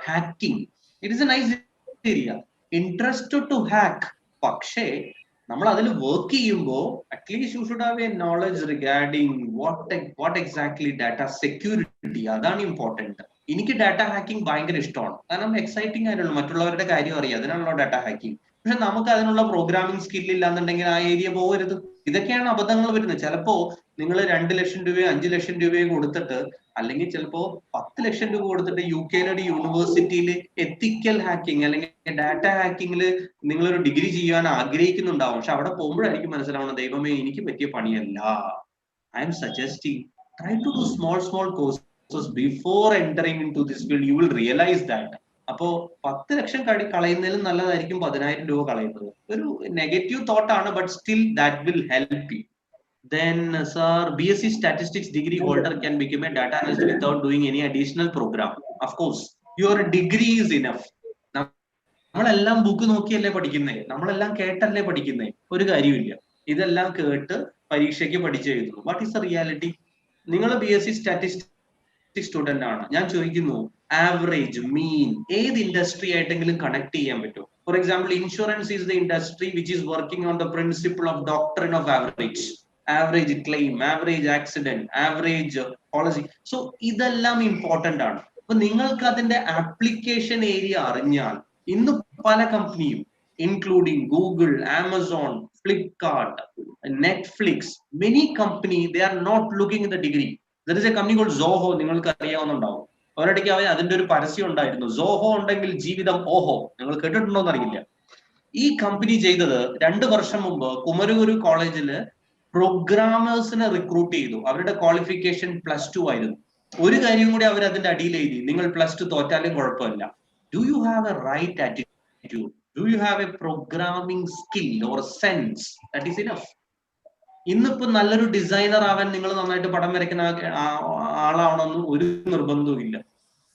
hacking. It is a nice area, interested to hack. പക്ഷേ നമ്മൾ അതിൽ വർക്ക് ചെയ്യുമ്പോൾ at least you should have A knowledge regarding what exactly data security. അതാണ് important. എനിക്ക് ഡാറ്റ ഹാക്കിംഗ് ഭയങ്കര ഇഷ്ടമാണ്, കാരണം എക്സൈറ്റിംഗ് ആയിട്ടുള്ളൂ, മറ്റുള്ളവരുടെ കാര്യം അറിയാം, അതിനാണല്ലോ ഡാറ്റ ഹാക്കിംഗ്. പക്ഷെ നമുക്ക് അതിനുള്ള പ്രോഗ്രാമിംഗ് സ്കിൽ ഇല്ലാന്നുണ്ടെങ്കിൽ ആ ഏരിയ പോകരുത്. ഇതൊക്കെയാണ് അബദ്ധങ്ങൾ വരുന്നത്. ചിലപ്പോ നിങ്ങൾ 2 ലക്ഷം രൂപയോ 5 ലക്ഷം രൂപയോ കൊടുത്തിട്ട്, അല്ലെങ്കിൽ ചിലപ്പോ 10 ലക്ഷം രൂപ കൊടുത്തിട്ട് UK-യിലെ ഒരു യൂണിവേഴ്സിറ്റിയിൽ എത്തിക്കൽ ഹാക്കിംഗ് അല്ലെങ്കിൽ ഡാറ്റ ഹാക്കിങ്ങിൽ നിങ്ങളൊരു ഡിഗ്രി ചെയ്യാൻ ആഗ്രഹിക്കുന്നുണ്ടാവും. പക്ഷെ അവിടെ പോകുമ്പോഴായിരിക്കും മനസ്സിലാവുന്നത്, ദൈവമേ എനിക്ക് പറ്റിയ പണിയല്ല. I M suggesting try to do small courses before entering in to this field. You will realise that. അപ്പോ 10 ലക്ഷം കളയുന്നതിലും നല്ലതായിരിക്കും 10,000 രൂപ കളയുന്നത്. ഒരു നെഗറ്റീവ് തോട്ട് ആണ്, but still that will help you. Then sir, BSc statistics degree holder can become a data analyst without doing any additional program. Of course, your degree is enough. നമ്മളെല്ലാം book നോക്കിയല്ലേ പഠിക്കുന്നേ, നമ്മളെല്ലാം കേട്ടല്ലേ പഠിക്കുന്നേ, ഒരു കാര്യമില്ല. ഇതെല്ലാം കേട്ട് പരീക്ഷയ്ക്ക് പഠിച്ചു എഴുതുന്നു. What is the reality? നിങ്ങൾ BSc സ്റ്റാറ്റിസ്റ്റിക്സ് സ്റ്റുഡന്റ് ആണ്. ഞാൻ ചോദിക്കുന്നു, ആവറേജ്, മീൻ ഏത് ഇൻഡസ്ട്രി ആയിട്ടെങ്കിലും കണക്ട് ചെയ്യാൻ പറ്റും? For example, insurance is the industry which is working on the principle of doctrine of average. Average claim, average accident, average policy. So ഇതെല്ലാം important ആണ്. അപ്പൊ നിങ്ങൾക്ക് അതിന്റെ ആപ്ലിക്കേഷൻ ഏരിയ അറിഞ്ഞാൽ, ഇന്ന് പല കമ്പനിയും including Google, Amazon, Flipkart, Netflix, many company they are not looking in the degree. There is a company called Zoho. നിങ്ങൾക്ക് അറിയാവുന്നുണ്ടാവും. ഒരിടയ്ക്ക് അതിന്റെ ഒരു പരസ്യം ഉണ്ടായിരുന്നു, സോഹോ ഉണ്ടെങ്കിൽ ജീവിതം ഓഹോ. നിങ്ങൾ കേട്ടിട്ടുണ്ടോന്ന് അറിയില്ല. ഈ കമ്പനി ചെയ്തത് 2 വർഷം മുമ്പ് കുമരൂർ കോളേജില് പ്രോഗ്രാമേഴ്സിനെ റിക്രൂട്ട് ചെയ്തു. അവരുടെ ക്വാളിഫിക്കേഷൻ +2 ആയിരുന്നു. ഒരു കാര്യം കൂടി അവർ അതിന്റെ അടിയിൽ എഴുതി, നിങ്ങൾ +2 തോറ്റാലും കുഴപ്പമില്ല. Do you have a right attitude? Do you have a programming skill or sense? That is enough. ഇന്നിപ്പോൾ നല്ലൊരു ഡിസൈനർ ആവാൻ നിങ്ങൾ നന്നായിട്ട് പടം വരയ്ക്കുന്ന ആളാവണമെന്ന് ഒരു നിർബന്ധവും ഇല്ല.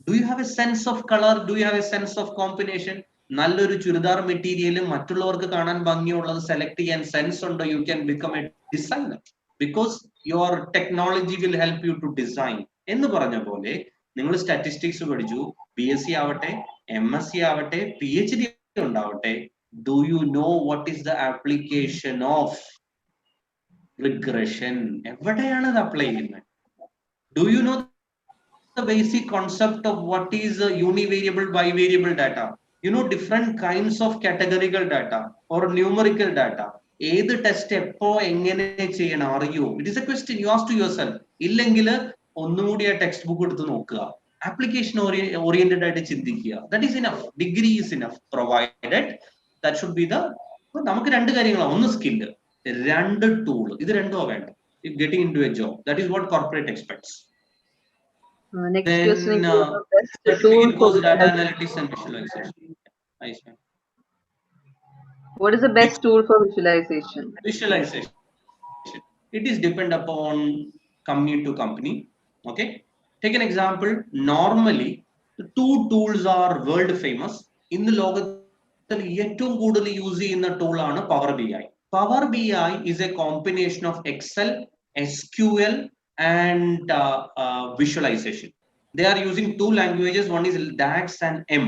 Do you have a sense of color? Do you have a sense of combination? നല്ലൊരു ചുരിദാർ മെറ്റീരിയലും മറ്റുള്ളവർക്ക് കാണാൻ ഭംഗിയുള്ളത് സെലക്ട് ചെയ്യാൻ സെൻസ് ഉണ്ടോ? You can become a designer because your technology will help you to design. എന്ന് പറഞ്ഞ പോലെ നിങ്ങൾ സ്റ്റാറ്റിസ്റ്റിക്സ് പഠിച്ചു, BSc ആവട്ടെ, MSc ആവട്ടെ, PhD ഉണ്ടാവട്ടെ, do you know what is the application of regression? എവിടെയാണ് ഇത് അപ്ലൈ ചെയ്യുന്നത്? Do you know the basic concept of what is a univariable bivariable data? You know different kinds of categorical data or numerical data. ഏത് test എപ്പോ എങ്ങനെ ചെയ്യണം അറിയോ? It is a question you ask to yourself. ഇല്ലെങ്കിൽ ഒന്നുകൂടി ആ text book എടുത്ത് നോക്കുക, ആപ്ലിക്കേഷൻ ഓറിയന്റഡ് ആയിട്ട് ചിന്തിക്കുക. That is enough. Degree is enough provided that should be the. നമുക്ക് രണ്ട് കാര്യങ്ങളാണ്, ഒന്ന് സ്കില്ല്, രണ്ട് ടൂൾ. ഇത് രണ്ടും വേണ്ട getting in to a job. That is what corporate expects. Next Then question is the best tool certificate for goes data visualization. analytics and visualization. Nice man. What is the best tool for visualization? Visualization. It is depend upon company to company. Okay. Take an example. Normally, the two tools are world famous. In the ലോകത്തിൽ ഏറ്റവും കൂടുതൽ use ചെയ്യുന്ന tool ആണ് Power BI. Power BI is a combination of Excel, SQL, and visualization. They are using two languages. One is DAX and M.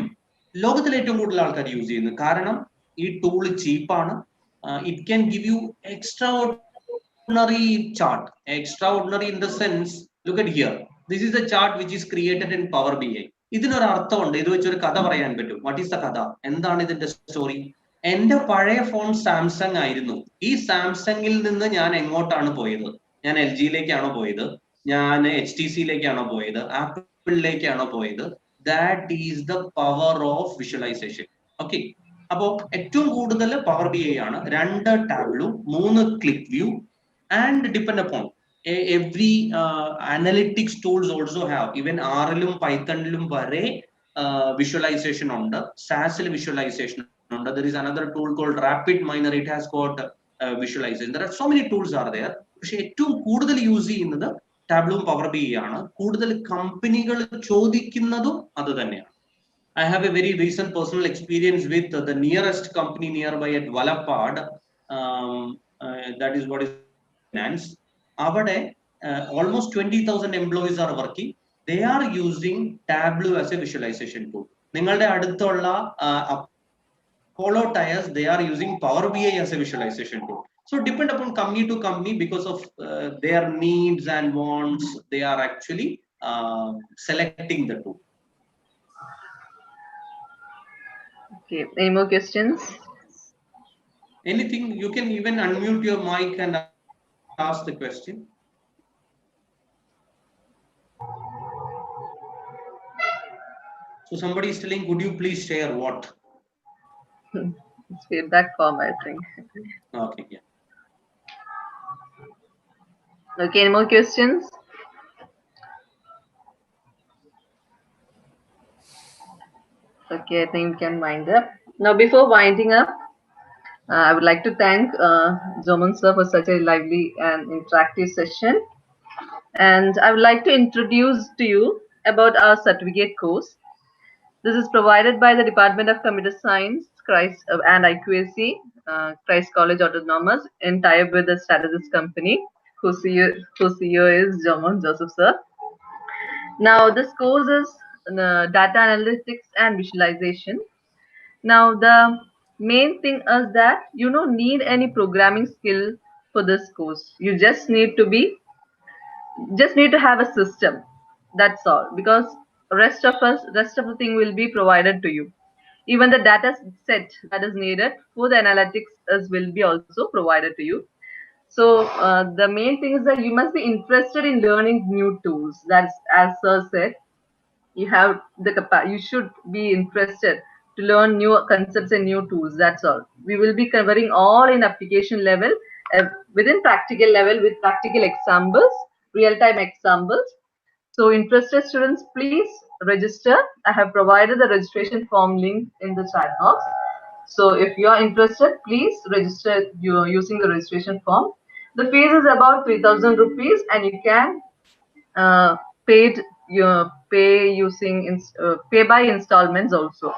ലോകത്തിൽ ഏറ്റവും കൂടുതൽ ആൾക്കാർ use ചെയ്യുന്നു. കാരണം ഈ tool ചീപ്പാണ്. It can give you extraordinary chart. Extraordinary in the sense, look at here. This is the chart which is created in Power BI. ഇതിനൊരു അർത്ഥമുണ്ട്. ഇത് വെച്ചൊരു കഥ പറയാൻ പറ്റും. വാട്ട് ഈസ് ദ കഥ? എന്താണ് ഇതിന്റെ സ്റ്റോറി? എന്റെ പഴയ ഫോൺ സാംസങ് ആയിരുന്നു. ഈ സാംസങ്ങിൽ നിന്ന് ഞാൻ എങ്ങോട്ടാണ് പോയത്? ഞാൻ LG-യിലേക്കാണോ പോയത്? ഞാൻ HTC-യിലേക്കാണോ പോയത്? ആപ്പിളിലേക്കാണോ പോയത്? That is the power of visualization. Okay. അപ്പോൾ ഏറ്റവും കൂടുതൽ പവർ BI ആണ്. 2 Tableau, 3 Qlik View, and depend upon every analytics tools also have. Even ആറിലും പൈത്തണിലും വരെ വിഷ്വലൈസേഷൻ ഉണ്ട്. സാസിൽ വിഷ്വലൈസേഷൻ ഉണ്ട്. There is another tool called Rapid Miner. It has got visualization. There are so many tools are there. പക്ഷെ ഏറ്റവും കൂടുതൽ use ചെയ്യുന്നത് ടാബ്ലും പവർ BI ആണ്. കൂടുതൽ കമ്പനികൾ ചോദിക്കുന്നതും അത് തന്നെയാണ്. I have a very recent personal experience with the nearest company nearby at Valapad. That is what is finance. Avade almost 20,000 employees are working. They are using Tableau as a visualization tool. നിങ്ങളുടെ അടുത്തുള്ള Apollo tires, they are using Power BI as a visualization tool. So depend upon company to company because of their needs and wants. They are actually selecting the tool. Okay, any more questions? Anything, you can even unmute your mic and ask the question. So somebody is telling, could you please share what? It's feedback form, I think. Okay, yeah. Okay, any more questions? Okay, I think we can wind up. Now, before winding up, I would like to thank JOMON sir for such a lively and interactive session. And I would like to introduce to you about our certificate course. This is provided by the Department of Computer Science Christ, and IQAC, Christ College Autonomous, in tie-up with the Strategist company, whose CEO is JOMON Joseph sir. Now, this course is data analytics and visualization. Now, the main thing is that you don't need any programming skill for this course. You just need to have a system. That's all. Because rest of the thing will be provided to you. Even the data set that is needed for the analytics will be also provided to you. So the main thing is that you must be interested in learning new tools. That's, as sir said, you have you should be interested to learn new concepts and new tools. That's all. We will be covering all in application level, within practical level, with practical examples, real-time examples. So interested students, please register. I have provided the registration form link in the chat box. So if you are interested, please register using the registration form. The fees is about 3,000 rupees, and you can uh, paid pay using pay by installments also.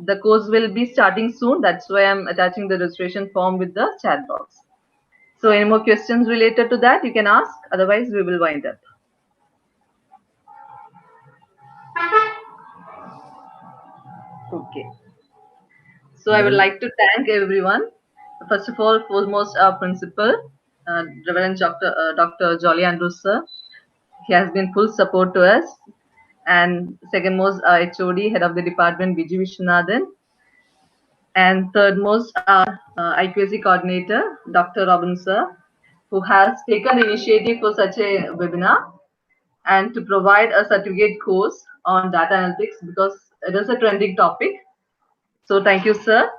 The course will be starting soon. That's why I'm attaching the registration form with the chat box. So any more questions related to that, you can ask. Otherwise, we will wind up. Okay. So I would like to thank everyone. First of all, foremost our principal, Reverend Dr. Jolly Andrews sir. He has been full support to us. And second most, our HOD, head of the department, Vijay Vishwanathan. And third most, our IQAC coordinator, Dr. Robin sir, who has taken initiative for such a webinar and to provide a certificate course on data analytics because it is a trending topic. So thank you, sir.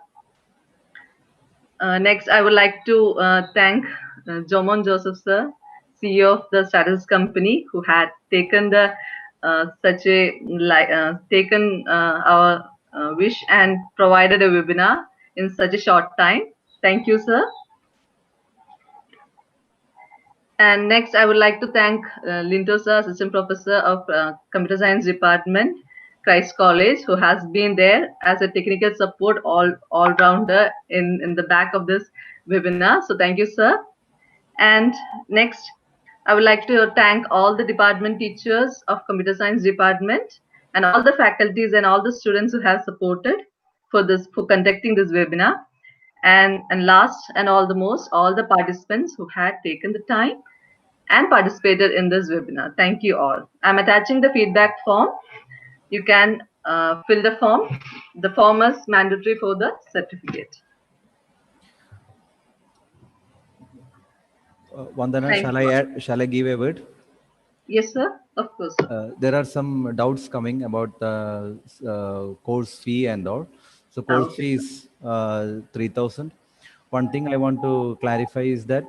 Next, I would like to thank JOMON Joseph sir, CEO of the Strategist company, who had taken the taken our wish and provided a webinar in such a short time. Thank you, sir. And next, I would like to thank Linto sir, Assistant Professor of Computer Science Department, Christ College, who has been there as a technical support all-rounder in the back of this webinar. So thank you, sir. And next, I would like to thank all the department teachers of Computer Science Department and all the faculties and all the students who have supported for conducting this webinar. And last and all the participants who had taken the time and participated in this webinar. Thank you all. I'm attaching the feedback form. You can fill the form. The form is mandatory for the certificate. Vandana, shall I give a word? Yes, sir. Of course. There are some doubts coming about the course fee and all. So course fee is 3,000. One thing I want to clarify is that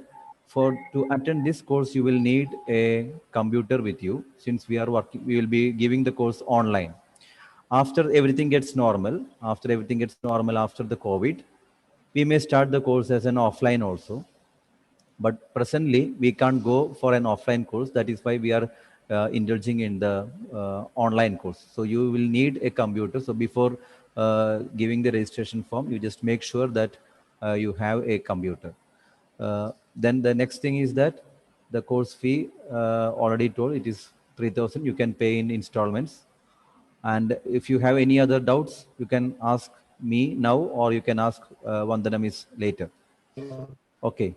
to attend this course, you will need a computer with you, since we will be giving the course online. After everything gets normal, after the COVID, we may start the course as an offline also. But presently, we can't go for an offline course. That is why we are indulging in the online course. So you will need a computer. So before giving the registration form, you just make sure that you have a computer. Then the next thing is that the course fee, already told, it is 3,000. You can pay in installments. And if you have any other doubts, you can ask me now, or you can ask Vandana Miss later. Okay.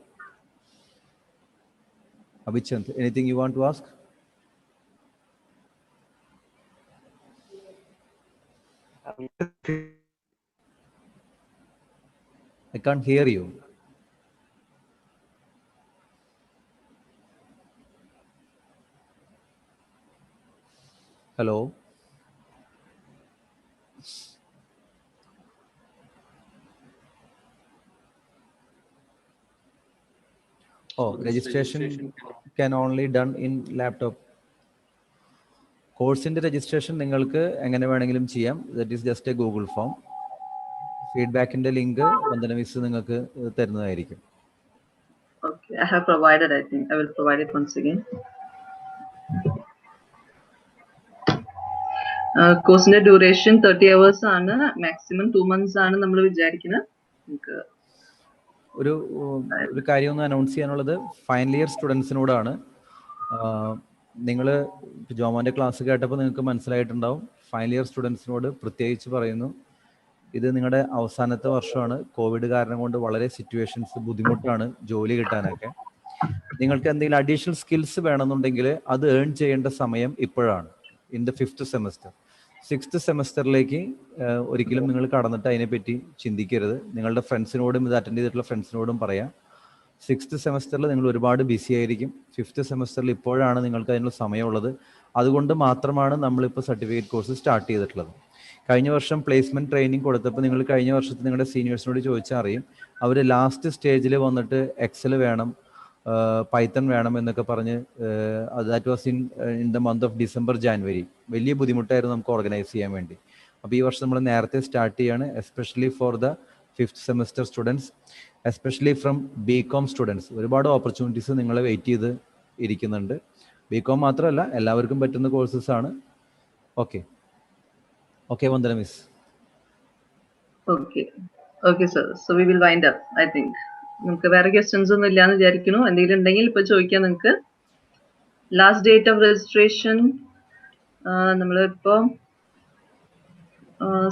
Abhichand, anything you want to ask? I can't hear you. Hello? Oh, registration can only done in laptop. Course in the registration, that is just a Google form. Feedback in the link, Okay, I have provided, I think. I will provide it once again. Course duration 30 hours, maximum 2 months. ഒരു കാര്യം ഒന്ന് announce ചെയ്യാനുള്ളത് final year സ്റ്റുഡൻസിനോടാണ്. നിങ്ങൾ ജോമോൻ്റെ class കേട്ടപ്പോൾ നിങ്ങൾക്ക് മനസ്സിലായിട്ടുണ്ടാവും. Final year സ്റ്റുഡൻസിനോട് പ്രത്യേകിച്ച് പറയുന്നു, ഇത് നിങ്ങളുടെ അവസാനത്തെ വർഷമാണ്. കോവിഡ് കാരണം കൊണ്ട് വളരെ സിറ്റുവേഷൻസ് ബുദ്ധിമുട്ടാണ് ജോലി കിട്ടാനൊക്കെ. നിങ്ങൾക്ക് എന്തെങ്കിലും അഡീഷണൽ സ്കിൽസ് വേണമെന്നുണ്ടെങ്കിൽ അത് ഏൺ ചെയ്യേണ്ട സമയം ഇപ്പോഴാണ്. In the 5th semester 6th സെമസ്റ്ററിലേക്ക് ഒരിക്കലും നിങ്ങൾ കടന്നിട്ട് അതിനെപ്പറ്റി ചിന്തിക്കരുത്. നിങ്ങളുടെ ഫ്രണ്ട്സിനോടും ഇത് അറ്റൻഡ് ചെയ്തിട്ടുള്ള ഫ്രണ്ട്സിനോടും പറയാം, 6th സെമസ്റ്ററിൽ നിങ്ങൾ ഒരുപാട് ബിസി ആയിരിക്കും. 5th സെമസ്റ്ററിൽ ഇപ്പോഴാണ് നിങ്ങൾക്ക് അതിനുള്ള സമയമുള്ളത്. അതുകൊണ്ട് മാത്രമാണ് നമ്മളിപ്പോൾ സർട്ടിഫിക്കറ്റ് കോഴ്സ് സ്റ്റാർട്ട് ചെയ്തിട്ടുള്ളത്. കഴിഞ്ഞ വർഷം പ്ലേസ്മെൻറ്റ് ട്രെയിനിങ് കൊടുത്തപ്പോൾ നിങ്ങൾ കഴിഞ്ഞ വർഷത്തെ നിങ്ങളുടെ സീനിയേഴ്സിനോട് ചോദിച്ചാൽ അറിയും, അവർ ലാസ്റ്റ് സ്റ്റേജിൽ വന്നിട്ട് എക്സൽ വേണം, പൈത്തൺ വേണം എന്നൊക്കെ പറഞ്ഞ്, that was in the month of December January. വലിയ ബുദ്ധിമുട്ടായിരുന്നു നമുക്ക് ഓർഗനൈസ് ചെയ്യാൻ വേണ്ടി. അപ്പോൾ ഈ വർഷം നമ്മൾ നേരത്തെ സ്റ്റാർട്ട് ചെയ്യാണ്, especially for the 5th semester students, especially from BCom students. ഒരുപാട് ഓപ്പർച്യൂണിറ്റീസ് നിങ്ങളെ വെയിറ്റ് ചെയ്ത് ഇരിക്കുന്നുണ്ട്. BCom മാത്രമല്ല, എല്ലാവർക്കും പറ്റുന്ന കോഴ്സസ് ആണ്. Okay okay Vandana miss. Okay sir. So we will wind up. I think നമുക്ക് വേറെ ക്വസ്റ്റ്യൻസ് ഒന്നും ഇല്ലാന്ന് വിചാരിക്കുന്നു. എന്തെങ്കിലും ഉണ്ടെങ്കിൽ ഇപ്പൊ ചോദിക്കാം നിങ്ങൾക്ക്. ലാസ്റ്റ് ഡേറ്റ് ഓഫ് രജിസ്ട്രേഷൻ നമ്മളിപ്പോ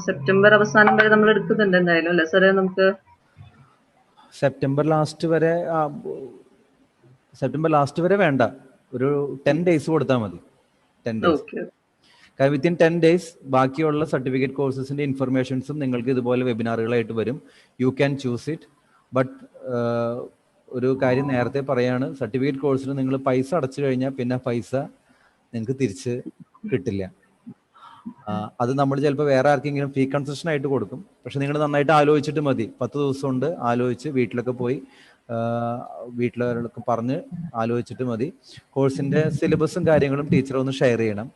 സെപ്റ്റംബർ അവസാനം വരെ നമ്മൾ എടുക്കുന്നുണ്ട് എന്തായാലും അല്ലേ സാറേ? നമുക്ക് സെപ്റ്റംബർ ലാസ്റ്റ് വരെ വേണ്ട, ഒരു 10 days കൊടുത്താൽ മതി. 10 days. കാരണം വിത്തിൻ 10 days ബാക്കിയുള്ള സർട്ടിഫിക്കറ്റ് കോഴ്സസിൻ്റെ ഇൻഫർമേഷൻസും നിങ്ങൾക്ക് ഇതുപോലെ വെബിനാറുകളായിട്ട് വരും. You can choose it. But ഒരു കാര്യം നേരത്തെ പറയാണ്, സർട്ടിഫിക്കറ്റ് കോഴ്സിന് നിങ്ങൾ പൈസ അടച്ചു കഴിഞ്ഞാൽ പിന്നെ പൈസ നിങ്ങൾക്ക് തിരിച്ച് കിട്ടില്ല. അത് നമ്മൾ ചിലപ്പോൾ വേറെ ആർക്കെങ്കിലും ഫീ കൺസെഷൻ ആയിട്ട് കൊടുക്കും. പക്ഷെ നിങ്ങൾ നന്നായിട്ട് ആലോചിച്ചിട്ട് മതി. 10 ദിവസം കൊണ്ട് ആലോചിച്ച് വീട്ടിലൊക്കെ പോയി വീട്ടിലൊക്കെ പറഞ്ഞ് ആലോചിച്ചിട്ട് മതി. കോഴ്സിൻ്റെ സിലബസും കാര്യങ്ങളും ടീച്ചറൊന്ന് ഷെയർ ചെയ്യണം.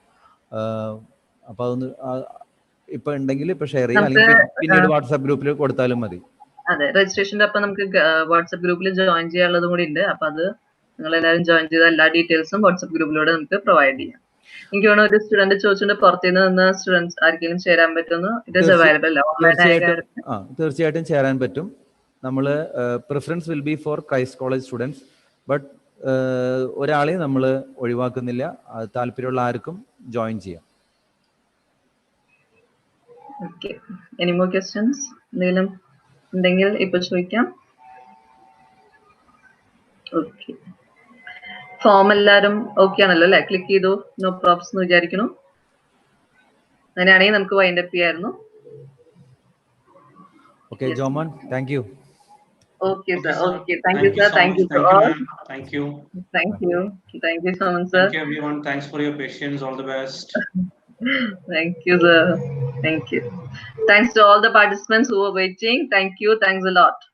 അപ്പോൾ അതൊന്ന് ഇപ്പം ഉണ്ടെങ്കിൽ ഇപ്പം ഷെയർ ചെയ്യാം, അല്ലെങ്കിൽ പിന്നീട് വാട്സാപ്പ് ഗ്രൂപ്പിൽ കൊടുത്താലും മതി. അതെ, രജിസ്ട്രേഷൻ്റെ അപ്പം നമുക്ക് വാട്സാപ്പ് ഗ്രൂപ്പിൽ ജോയിൻ ചെയ്യാനുള്ളതും കൂടി ഉണ്ട്. അപ്പം അത് നിങ്ങളെല്ലാവരും ജോയിൻ ചെയ്ത എല്ലാ ഡീറ്റെയിൽസും വാട്സാപ്പ് ഗ്രൂപ്പിലൂടെ നമുക്ക് പ്രൊവൈഡ് ചെയ്യാം. എനിക്ക് തോന്നുന്നു ഒരു സ്റ്റുഡന്റ് ചോദിച്ചിട്ട് പുറത്തുനിന്ന് നിന്ന് സ്റ്റുഡൻസ് ആർക്കെങ്കിലും ചേരാൻ പറ്റുന്നു. It is available. തീർച്ചയായിട്ടും ചേരാൻ പറ്റും. നമ്മൾ preference will be for Christ college students. But ഒരാളെയും നമ്മൾ ഒഴിവാക്കുന്നില്ല. താല്പര്യമുള്ള ആർക്കും ജോയിൻ ചെയ്യാം. ഓക്കെ, എനി മോർ ക്വസ്റ്റ്യൻസ് എന്തെങ്കിലും ഉണ്ടെങ്കിൽ ഇപ്പൊ ചോദിക്കാം. ഓക്കെ, ഫോം എല്ലാവരും ഓക്കെ ആണല്ലോ അല്ലെ? ക്ലിക്ക് ചെയ്തു, നോ പ്രോബ്സ് എന്ന് വിചാരിക്കുന്നു. അങ്ങനെയാണെങ്കിൽ നമുക്ക് വൈൻഡ് അപ്പ് ചെയ്യായിരുന്നു. Okay Jomon, thank you. Okay, sir. Okay, thank you, sir. Thank you to all. Thank you. Thank you. Thank you so much, sir. Thank you, everyone. Thanks for your patience. All the best. Thank you, sir. Thank you. Thanks to all the participants who were waiting. Thank you. Thanks a lot.